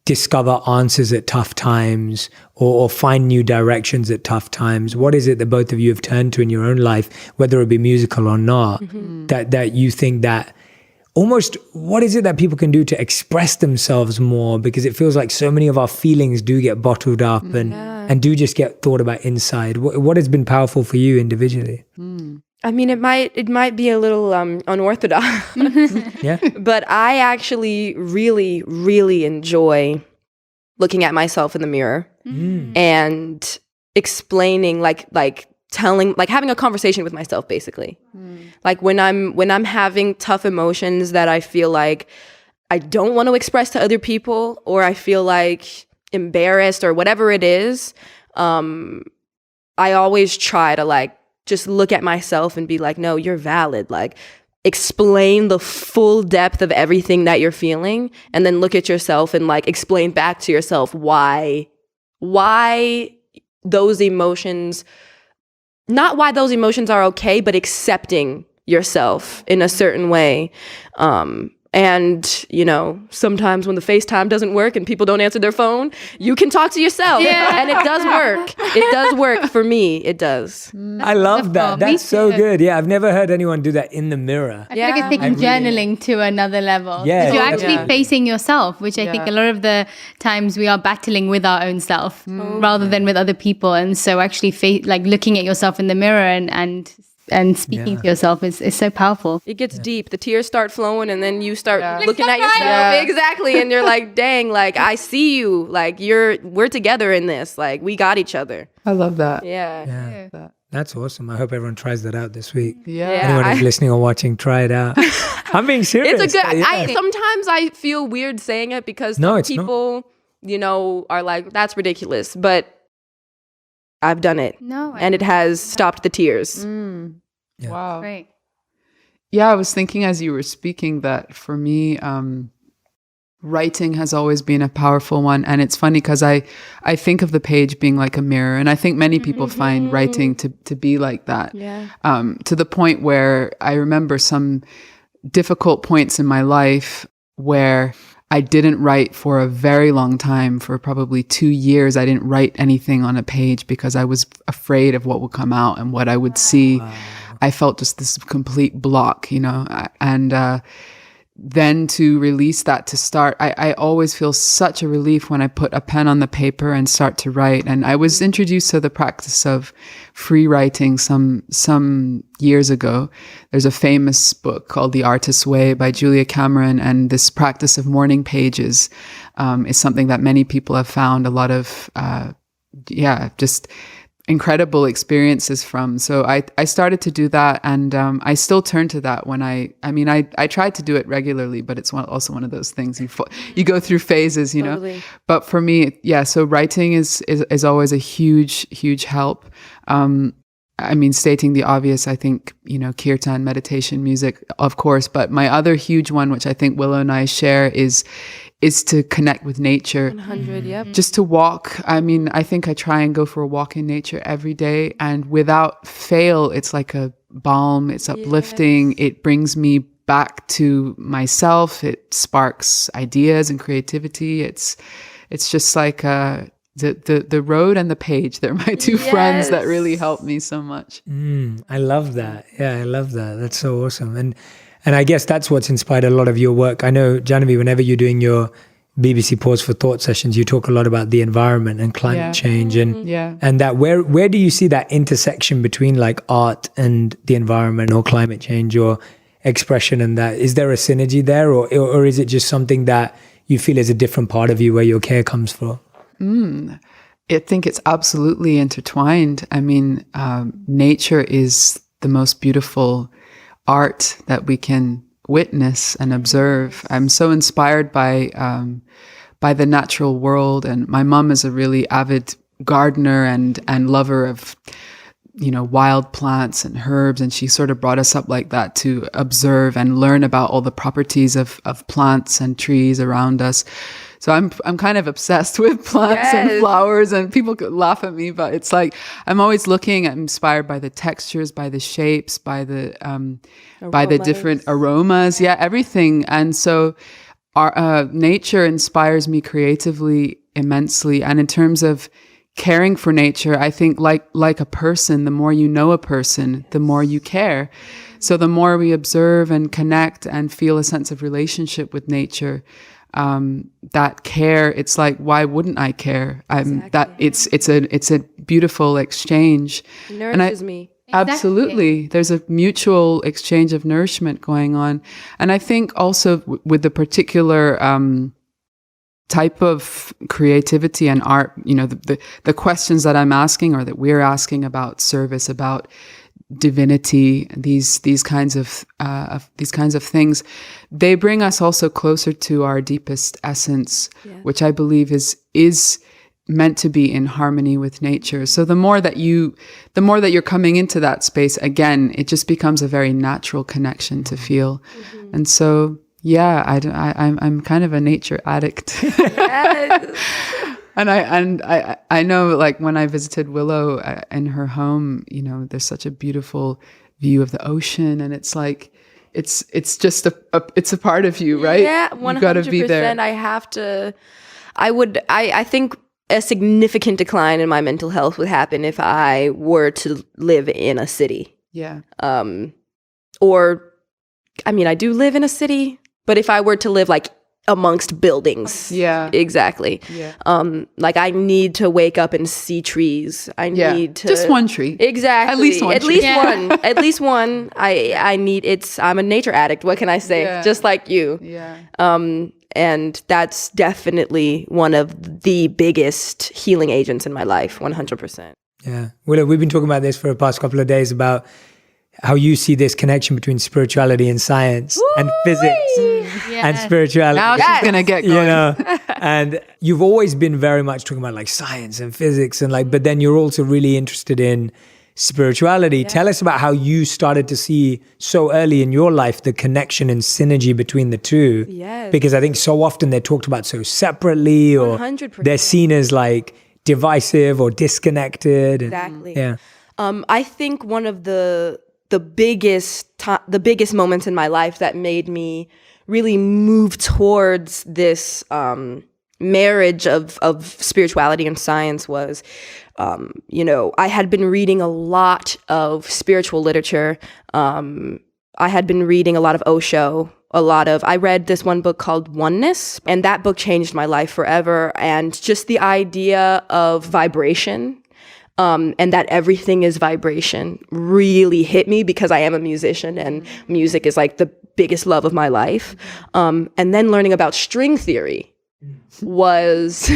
discover answers at tough times or find new directions at tough times? What is it that both of you have turned to in your own life, whether it be musical or not, that you think that almost, what is it that people can do to express themselves more? Because it feels like so many of our feelings do get bottled up and do just get thought about inside. What has been powerful for you individually? I mean, it might be a little unorthodox, Yeah. but I actually really, really enjoy looking at myself in the mirror and explaining, like telling, like having a conversation with myself, basically. Like when I'm having tough emotions that I feel like I don't want to express to other people, or I feel like embarrassed or whatever it is, I always try to just look at myself and be like, no, you're valid. Like, explain the full depth of everything that you're feeling, and then look at yourself and explain back to yourself why those emotions, not why those emotions are okay, but accepting yourself in a certain way. And, sometimes when the FaceTime doesn't work and people don't answer their phone, you can talk to yourself. Yeah. And it does work. It does work for me. It does. I love that. That's so good. Yeah, I've never heard anyone do that in the mirror. I feel like it's taking journaling to another level. Yeah. You're actually facing yourself, which I think a lot of the times we are battling with our own self rather than with other people. And so actually looking at yourself in the mirror and speaking to yourself is so powerful. It gets deep. The tears start flowing, and then you start looking at yourself. Yeah. Exactly. And you're like, dang, I see you. We're together in this. We got each other. I love that. Yeah. That's awesome. I hope everyone tries that out this week. Yeah. Anyone who's listening or watching, try it out. I'm being serious. It's a good, sometimes I feel weird saying it because people are like, that's ridiculous. But I've done it. And it has stopped the tears. Yeah. Wow. Great. Yeah, I was thinking as you were speaking that for me, writing has always been a powerful one. And it's funny because I think of the page being like a mirror. And I think many people find writing to be like that. Yeah. To the point where I remember some difficult points in my life where I didn't write for a very long time. For probably 2 years, I didn't write anything on a page because I was afraid of what would come out and what I would see. Wow. I felt just this complete block, and then to release that, to start, I always feel such a relief when I put a pen on the paper and start to write. And I was introduced to the practice of free writing some years ago. There's a famous book called The Artist's Way by Julia Cameron, and this practice of morning pages is something that many people have found a lot of, just incredible experiences from. So I started to do that, and I still turn to that when I tried to do it regularly, but it's also one of those things you go through phases, Totally. But for me, so writing is always a huge help. Stating the obvious, I think, kirtan, meditation, music, of course, but my other huge one, which I think Willow and I share, is to connect with nature. 100, yep. Just to walk. I think I try and go for a walk in nature every day, and without fail, it's like a balm. It's uplifting. Yes. It brings me back to myself. It sparks ideas and creativity. It's just like the road and the page. They're my two friends that really help me so much. I love that. Yeah, I love that. That's so awesome. And I guess that's what's inspired a lot of your work. I know, Jahnavi, whenever you're doing your BBC Pause for Thought sessions, you talk a lot about the environment and climate change, and that where do you see that intersection between like art and the environment or climate change or expression and that? Is there a synergy there, or is it just something that you feel is a different part of you where your care comes from? I think it's absolutely intertwined. Nature is the most beautiful art that we can witness and observe. I'm so inspired by the natural world, and my mom is a really avid gardener and lover of wild plants and herbs, and she sort of brought us up like that to observe and learn about all the properties of plants and trees around us. So I'm kind of obsessed with plants and flowers, and people could laugh at me, but it's like I'm always looking. I'm inspired by the textures, by the shapes, by the different aromas, everything. And so our nature inspires me creatively immensely. And in terms of caring for nature, I think like a person, the more you know a person, the more you care. So the more we observe and connect and feel a sense of relationship with nature, that care, it's like, why wouldn't I care? That it's a beautiful exchange. It nourishes me. Absolutely. There's a mutual exchange of nourishment going on. And I think also with the particular type of creativity and art, the questions that I'm asking or that we're asking about service, about divinity, these kinds of things, they bring us also closer to our deepest essence, which I believe is meant to be in harmony with nature. So the more that you're coming into that space, again, it just becomes a very natural connection to feel. And so I'm kind of a nature addict. And I know, like, when I visited Willow in her home, there's such a beautiful view of the ocean, and it's like it's just it's a part of you, right? Yeah, 100%. You got to be there. I have to. I think a significant decline in my mental health would happen if I were to live in a city. Yeah. I do live in a city, but if I were to live like amongst buildings. Yeah. Exactly. Yeah. I need to wake up and see trees. I need to just one tree. Exactly. At least one. One. At least one. I'm a nature addict. What can I say? Yeah. Just like you. Yeah. And that's definitely one of the biggest healing agents in my life. 100%. Yeah. Willow, we've been talking about this for the past couple of days about how you see this connection between spirituality and science and physics and spirituality. Now she's going to get going. And you've always been very much talking about like science and physics and like, but then you're also really interested in spirituality. Yeah. Tell us about how you started to see so early in your life the connection and synergy between the two. Yes. Because I think so often they're talked about so separately, or 100%. they're seen as like divisive or disconnected. Exactly. Yeah. I think one of the biggest moments in my life that made me really move towards this marriage of spirituality and science was, I had been reading a lot of spiritual literature. I had been reading a lot of Osho, I read this one book called Oneness, and that book changed my life forever. And just the idea of vibration, and that everything is vibration really hit me, because I am a musician and music is like the biggest love of my life. And then learning about string theory was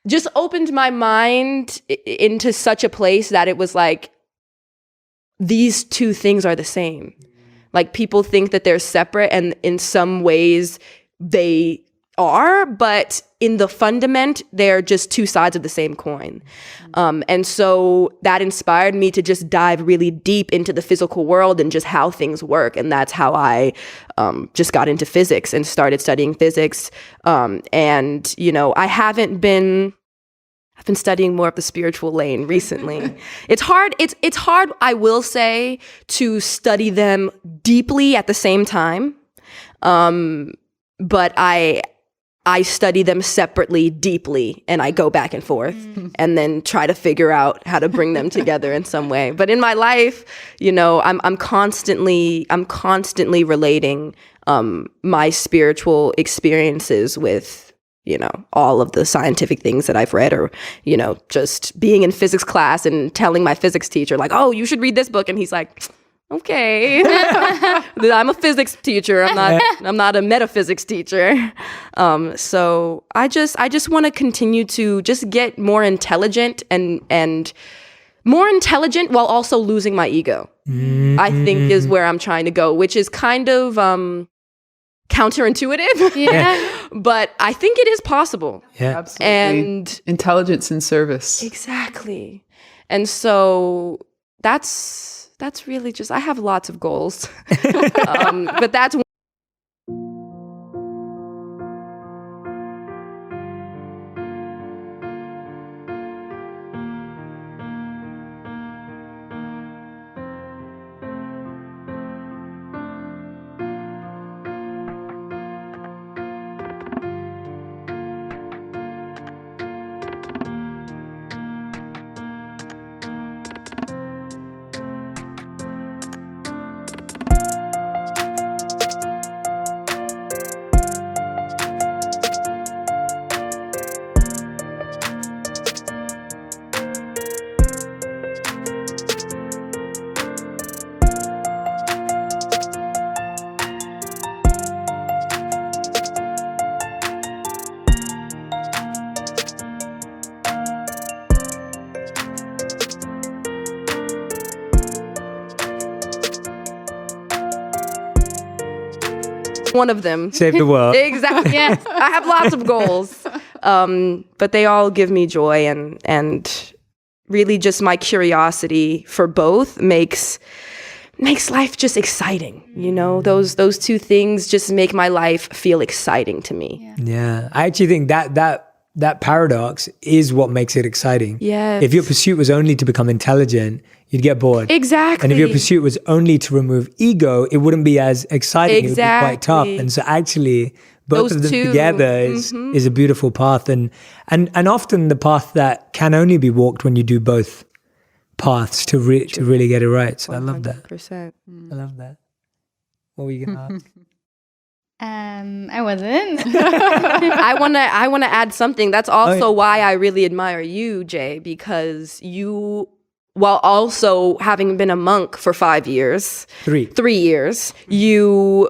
just opened my mind into such a place that it was like, these two things are the same. Like, people think that they're separate, and in some ways they are, but in the fundament, they're just two sides of the same coin. And so that inspired me to just dive really deep into the physical world and just how things work. And that's how I just got into physics and started studying physics. I've been studying more of the spiritual lane recently. It's hard, I will say, to study them deeply at the same time. But I study them separately, deeply, and I go back and forth and then try to figure out how to bring them together in some way. But in my life, I'm constantly relating my spiritual experiences with all of the scientific things that I've read, or, just being in physics class and telling my physics teacher, like, oh, you should read this book. And he's like, okay, I'm a physics teacher. I'm not a metaphysics teacher. So I just want to continue to just get more intelligent and more intelligent while also losing my ego. Mm-hmm. I think is where I'm trying to go, which is kind of, counterintuitive. Yeah. But I think it is possible. Yeah, absolutely. And intelligence in service. Exactly. And so that's really just, I have lots of goals. But that's one of them. Save the world. Exactly. Yes. I have lots of goals. But they all give me joy, and really just my curiosity for both makes life just exciting. Those two things just make my life feel exciting to me. Yeah. I actually think that paradox is what makes it exciting. Yes. If your pursuit was only to become intelligent, you'd get bored. Exactly. And if your pursuit was only to remove ego, it wouldn't be as exciting. Exactly. It would be quite tough. And so actually, both of them together is a beautiful path. And often the path that can only be walked when you do both paths to really get it right. So 100%. I love that. I love that. What were you going to ask? I wasn't. I want to add something. That's also why I really admire you, Jay, because you, while also having been a monk for 5 years, 3 years, you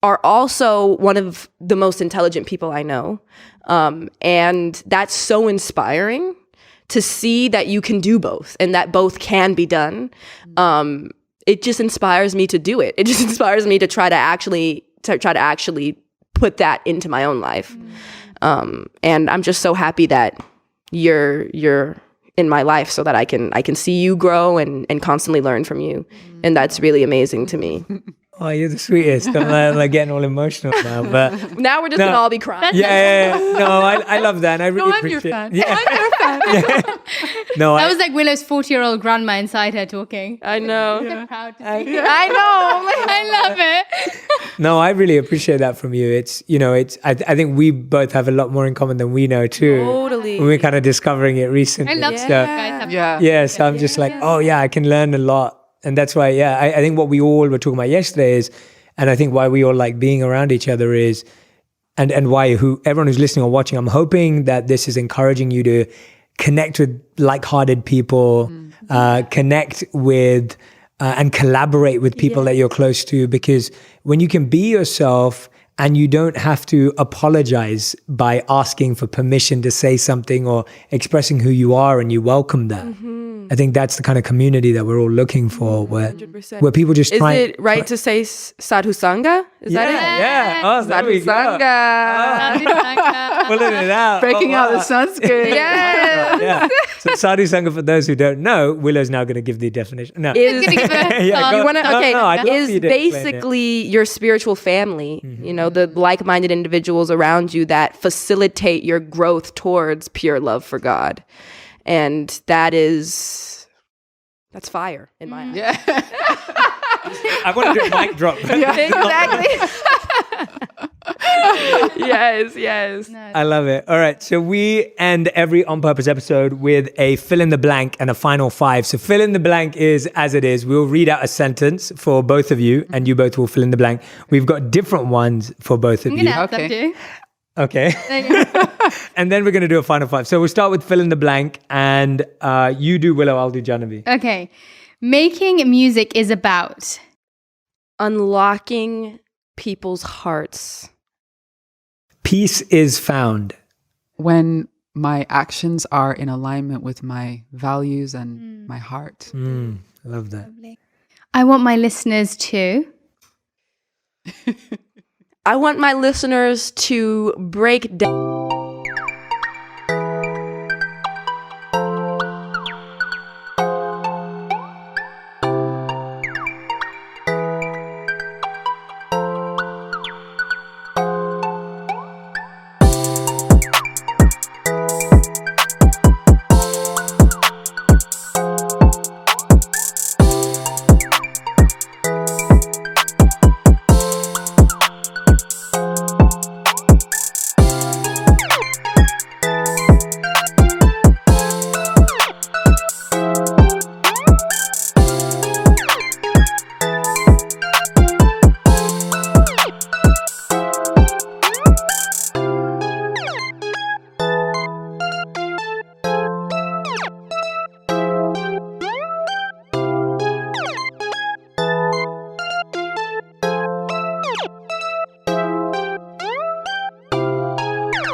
are also one of the most intelligent people I know. And that's so inspiring to see that you can do both and that both can be done. It just inspires me to do it. It just inspires me to try to actually put that into my own life. And I'm just so happy that you're in my life so that I can see you grow and constantly learn from you. And that's really amazing to me. Oh, you're the sweetest. I'm like getting all emotional now, but Now we're just gonna all be crying. yeah. No, I love that. And I really I'm your appreciate. fan. Yeah. I'm your fan. No, That was like Willow's 40-year-old grandma inside her talking. I know. So proud to see. I know. I love it. no, I really appreciate that from you. It's I think we both have a lot more in common than we know too. Totally. We're kind of discovering it recently. I love so, you guys. Have Yeah. so I'm just like, oh yeah, I can learn a lot. And that's why, I think what we all were talking about yesterday is, and I think why we all like being around each other is, and why everyone who's listening or watching, I'm hoping that this is encouraging you to connect with like-hearted people, connect with and collaborate with people that you're close to, because when you can be yourself and you don't have to apologize by asking for permission to say something or expressing who you are, and you welcome that. I think that's the kind of community that we're all looking for, where people just Is try. it right to say sadhu sangha? Is that it? Yeah. Oh, there Sadhu we go. sangha. Pulling it out. Breaking Oh, out wow. the Sanskrit. Yes. Yeah. So sadhu sangha, for those who don't know, Willow's now going to give the definition. No. Is gonna give a Yeah, go- you want to? no, Okay, no, I'd love for is you to explain it. basically your spiritual family. You know, the like-minded individuals around you that facilitate your growth towards pure love for God, and that's fire in my eyes. Yeah. I want to do a mic drop. Exactly. yes. I love it. All right. So we end every On Purpose episode with a fill in the blank and a final 5. So fill in the blank is as it is. We'll read out a sentence for both of you, and you both will fill in the blank. We've got different ones for both of I'm you. gonna ask Okay. them too. Okay. And then we're going to do a final 5. So we'll start with fill in the blank, and you do Willow, I'll do Jahnavi. Okay. Making music is about. Unlocking people's hearts. Peace is found. When my actions are in alignment with my values and my heart. Love that. I want my listeners to. I want my listeners to break down.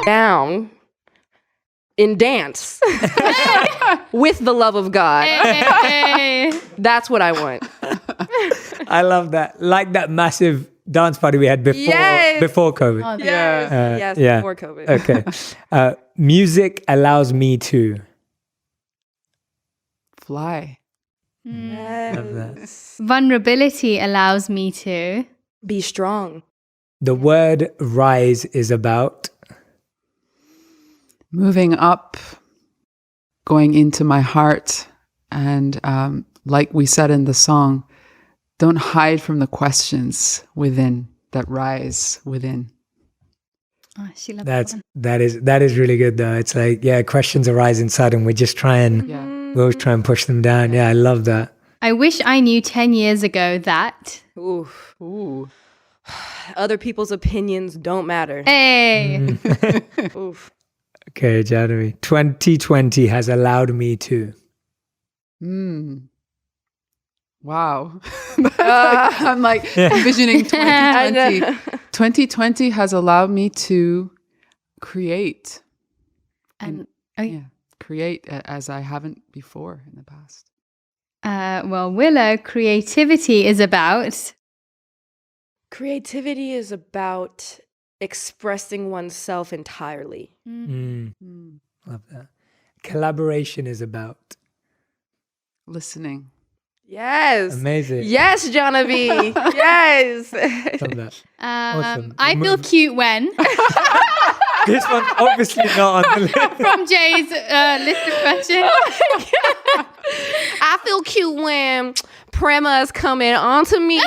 Down in dance with the love of God. Hey. That's what I want. I love that. Like that massive dance party we had before Yes. before COVID. Oh, Yes, yeah. before COVID. Okay. Music allows me to. Fly. Love that. Vulnerability allows me to. Be strong. The word rise is about. Moving up, going into my heart. And like we said in the song, don't hide from the questions within that rise within. Oh, she loves that one. That is really good though. It's like, questions arise inside and we just try and Yeah. we always try and push them down. Yeah, I love that. I wish I knew 10 years ago that. Oof. Ooh. Other people's opinions don't matter. Hey. Oof. Okay, Jahnavi. 2020 has allowed me to. Wow. I'm like envisioning 2020. 2020 has allowed me to create. And, Create as I haven't before in the past. well, Willow, creativity is about. Creativity is about expressing oneself entirely. Love that. Collaboration is about. Listening. Yes. Amazing. Yes, Jahnavi. Yes. Love that. Awesome. I feel cute when This one's obviously not on the list. from Jay's list of questions. I feel cute when Prema is coming onto me.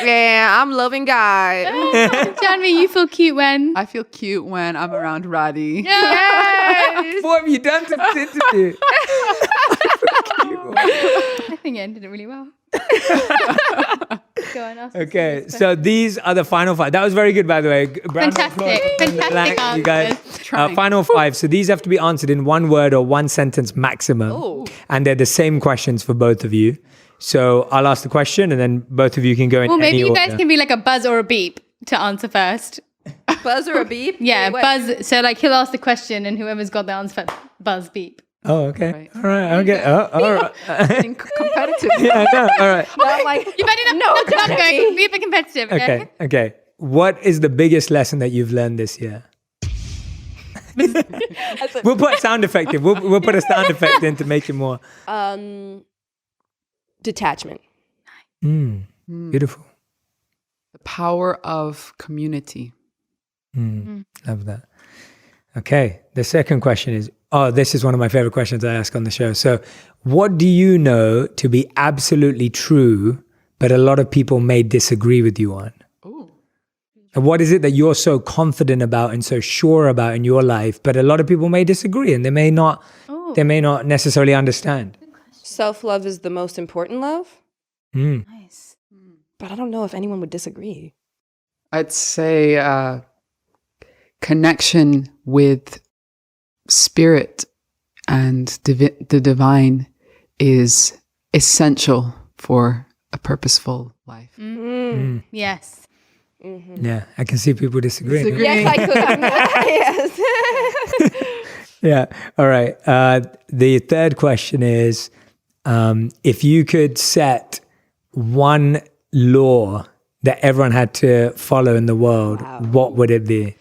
Yeah, I'm loving God. Jahnavi, you feel cute when I feel cute when I'm around Radhi. Yes. What have you done to this interview? I think it ended it really well. Go on, ask us Okay, this so these are the final 5. That was very good, by the way. Fantastic, fantastic You guys. answers. Final 5. So these have to be answered in one word or one sentence maximum. Oh. And they're the same questions for both of you. So I'll ask the question and then both of you can go in Well, maybe any you guys order. can be like a buzz or a beep to answer first. Buzz or a beep? Yeah, Wait, what? buzz. So like he'll ask the question and whoever's got the answer first, buzz, beep. Oh, okay. Right. All right. Okay. Oh, all right. Being competitive. Yeah, I know. All right. No, I'm like, You better not going. Be a bit competitive. Okay. Okay. What is the biggest lesson that you've learned this year? We'll put a sound effect in. We'll put a sound effect in to make it more. detachment. Beautiful. The power of community. Love that. Okay. The second question is, this is one of my favorite questions I ask on the show. So, what do you know to be absolutely true, but a lot of people may disagree with you on? And what is it that you're so confident about and so sure about in your life, but a lot of people may disagree and they may not necessarily understand? Self-love is the most important love. Nice. But I don't know if anyone would disagree. I'd say connection with spirit and the divine is essential for a purposeful life. Yes. Yeah, I can see people disagreeing. Yes, I could. Yes. Yeah. All right. The third question is, if you could set one law that everyone had to follow in the world, what would it be?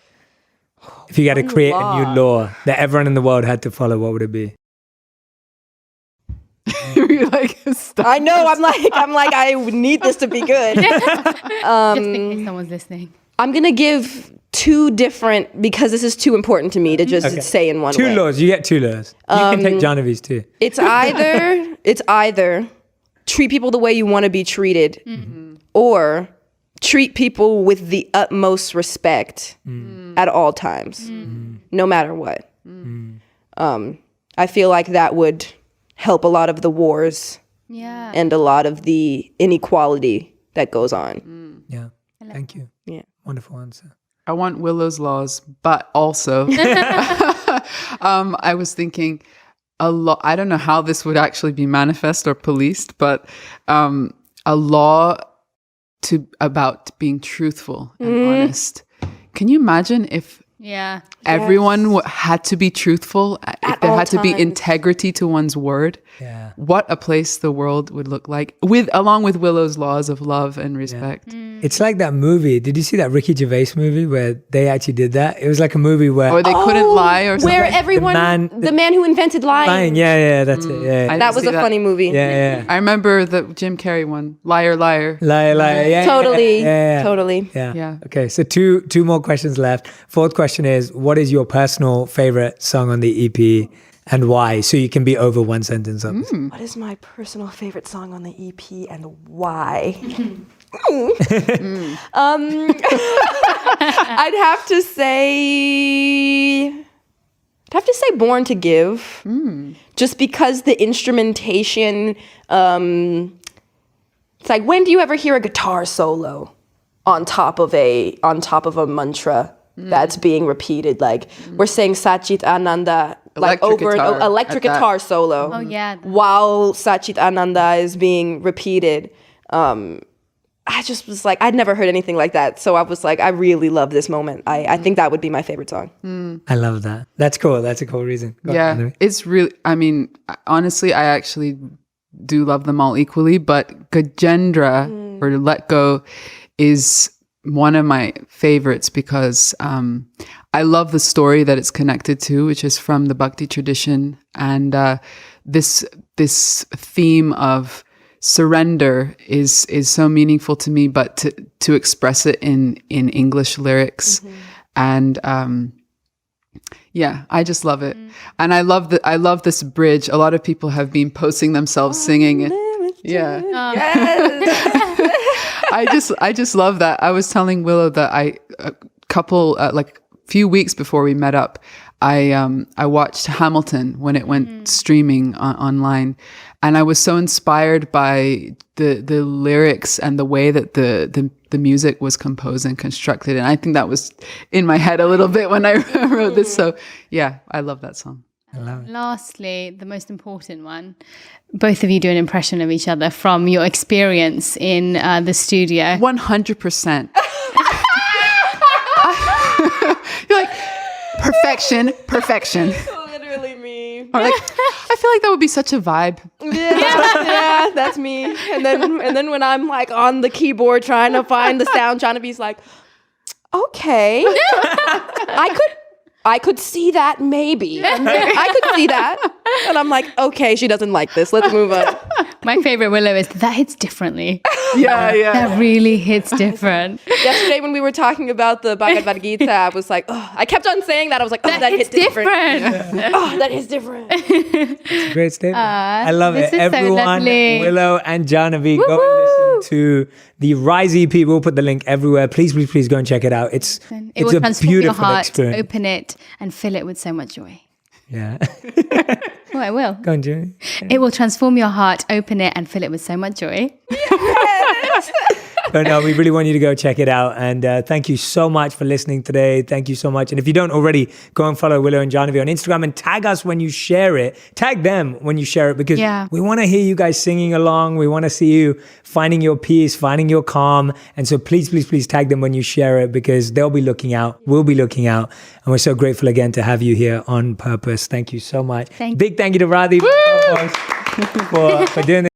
If you had to create a new law that everyone in the world had to follow, what would it be? You're like, stop. I know. I'm like, I need this to be good. Just in case someone's listening. I'm gonna give 2 different because this is too important to me to just say in one 2 way. laws. You get 2 laws. You can take Jahnavi's too. It's either treat people the way you want to be treated, or treat people with the utmost respect at all times, no matter what. I feel like that would help a lot of the wars and a lot of the inequality that goes on. Yeah. Thank you. Yeah. Wonderful answer. I want Willow's laws, but also I was thinking a law. I don't know how this would actually be manifest or policed, but a law about being truthful and honest. Can you imagine if everyone had to be truthful, if there had to be integrity to one's word? Yeah. What a place the world would look like along with Willow's laws of love and respect. It's like that movie. Did you see that Ricky Gervais movie where they actually did that? It was like a movie where Or they couldn't lie or something. Where everyone, the man who invented lying. Yeah, that's it. Yeah. I That didn't was see a funny movie. Yeah. I remember the Jim Carrey one, Liar, Liar. Liar. Yeah. Totally. Yeah. Totally. Yeah. Okay, so two more questions left. Fourth question is, what is your personal favorite song on the EP and why? So you can be over one sentence on this. What is my personal favorite song on the EP and why? I'd have to say Born to Give. Just because the instrumentation, it's like, when do you ever hear a guitar solo on top of a mantra that's being repeated? Like, we're saying Sachit Ananda like electric guitar solo. Oh yeah. While Sachit Ananda is being repeated. I just was like, I'd never heard anything like that. So I was like, I really love this moment. I think that would be my favorite song. I love that. That's cool. That's a cool reason. Go Yeah, on, it's really, I mean, honestly, I actually do love them all equally, but Gajendra or Let Go is one of my favorites because I love the story that it's connected to, which is from the Bhakti tradition, and this theme of surrender is so meaningful to me. But to express it in English lyrics, and yeah, I just love it, and I love this bridge. A lot of people have been posting themselves singing it. Yeah. Yes. I just love that. I was telling Willow that a few weeks before we met up, I watched Hamilton when it went streaming online, and I was so inspired by the lyrics and the way that the music was composed and constructed, and I think that was in my head a little bit when I wrote this. So yeah, I love that song. Lastly, the most important one, both of you do an impression of each other from your experience in the studio. 100%. You're like, perfection. Literally me. Or like, I feel like that would be such a vibe. Yeah, that's me. And then when I'm like on the keyboard trying to find the sound, Jahnavi's like, okay, I could see that maybe. I could see that. And I'm like, okay, she doesn't like this. Let's move on. My favorite Willow is that hits differently. Yeah. That really hits different. Yesterday when we were talking about the Bhagavad Gita, I was like, oh, I kept on saying that. I was like, oh, that hits different. Oh, that hits different. It's a great statement. I love this it. is so Everyone, lovely. Willow and Jahnavi, go and listen to the Rise EP. We'll put the link everywhere. Please go and check it out. It's It will a transform your beautiful heart, experience. open it, and fill it with so much joy. Yeah. Oh, I will. Go on, Jahnavi. It will transform your heart, open it, and fill it with so much joy. But no, we really want you to go check it out. And thank you so much for listening today. Thank you so much. And if you don't already, go and follow Willow and Jahnavi on Instagram and tag us when you share it. Tag them when you share it, because we want to hear you guys singing along. We want to see you finding your peace, finding your calm. And so please tag them when you share it, because they'll be looking out. We'll be looking out. And we're so grateful again to have you here on Purpose. Thank you so much. Big thank you to Radhi for doing this.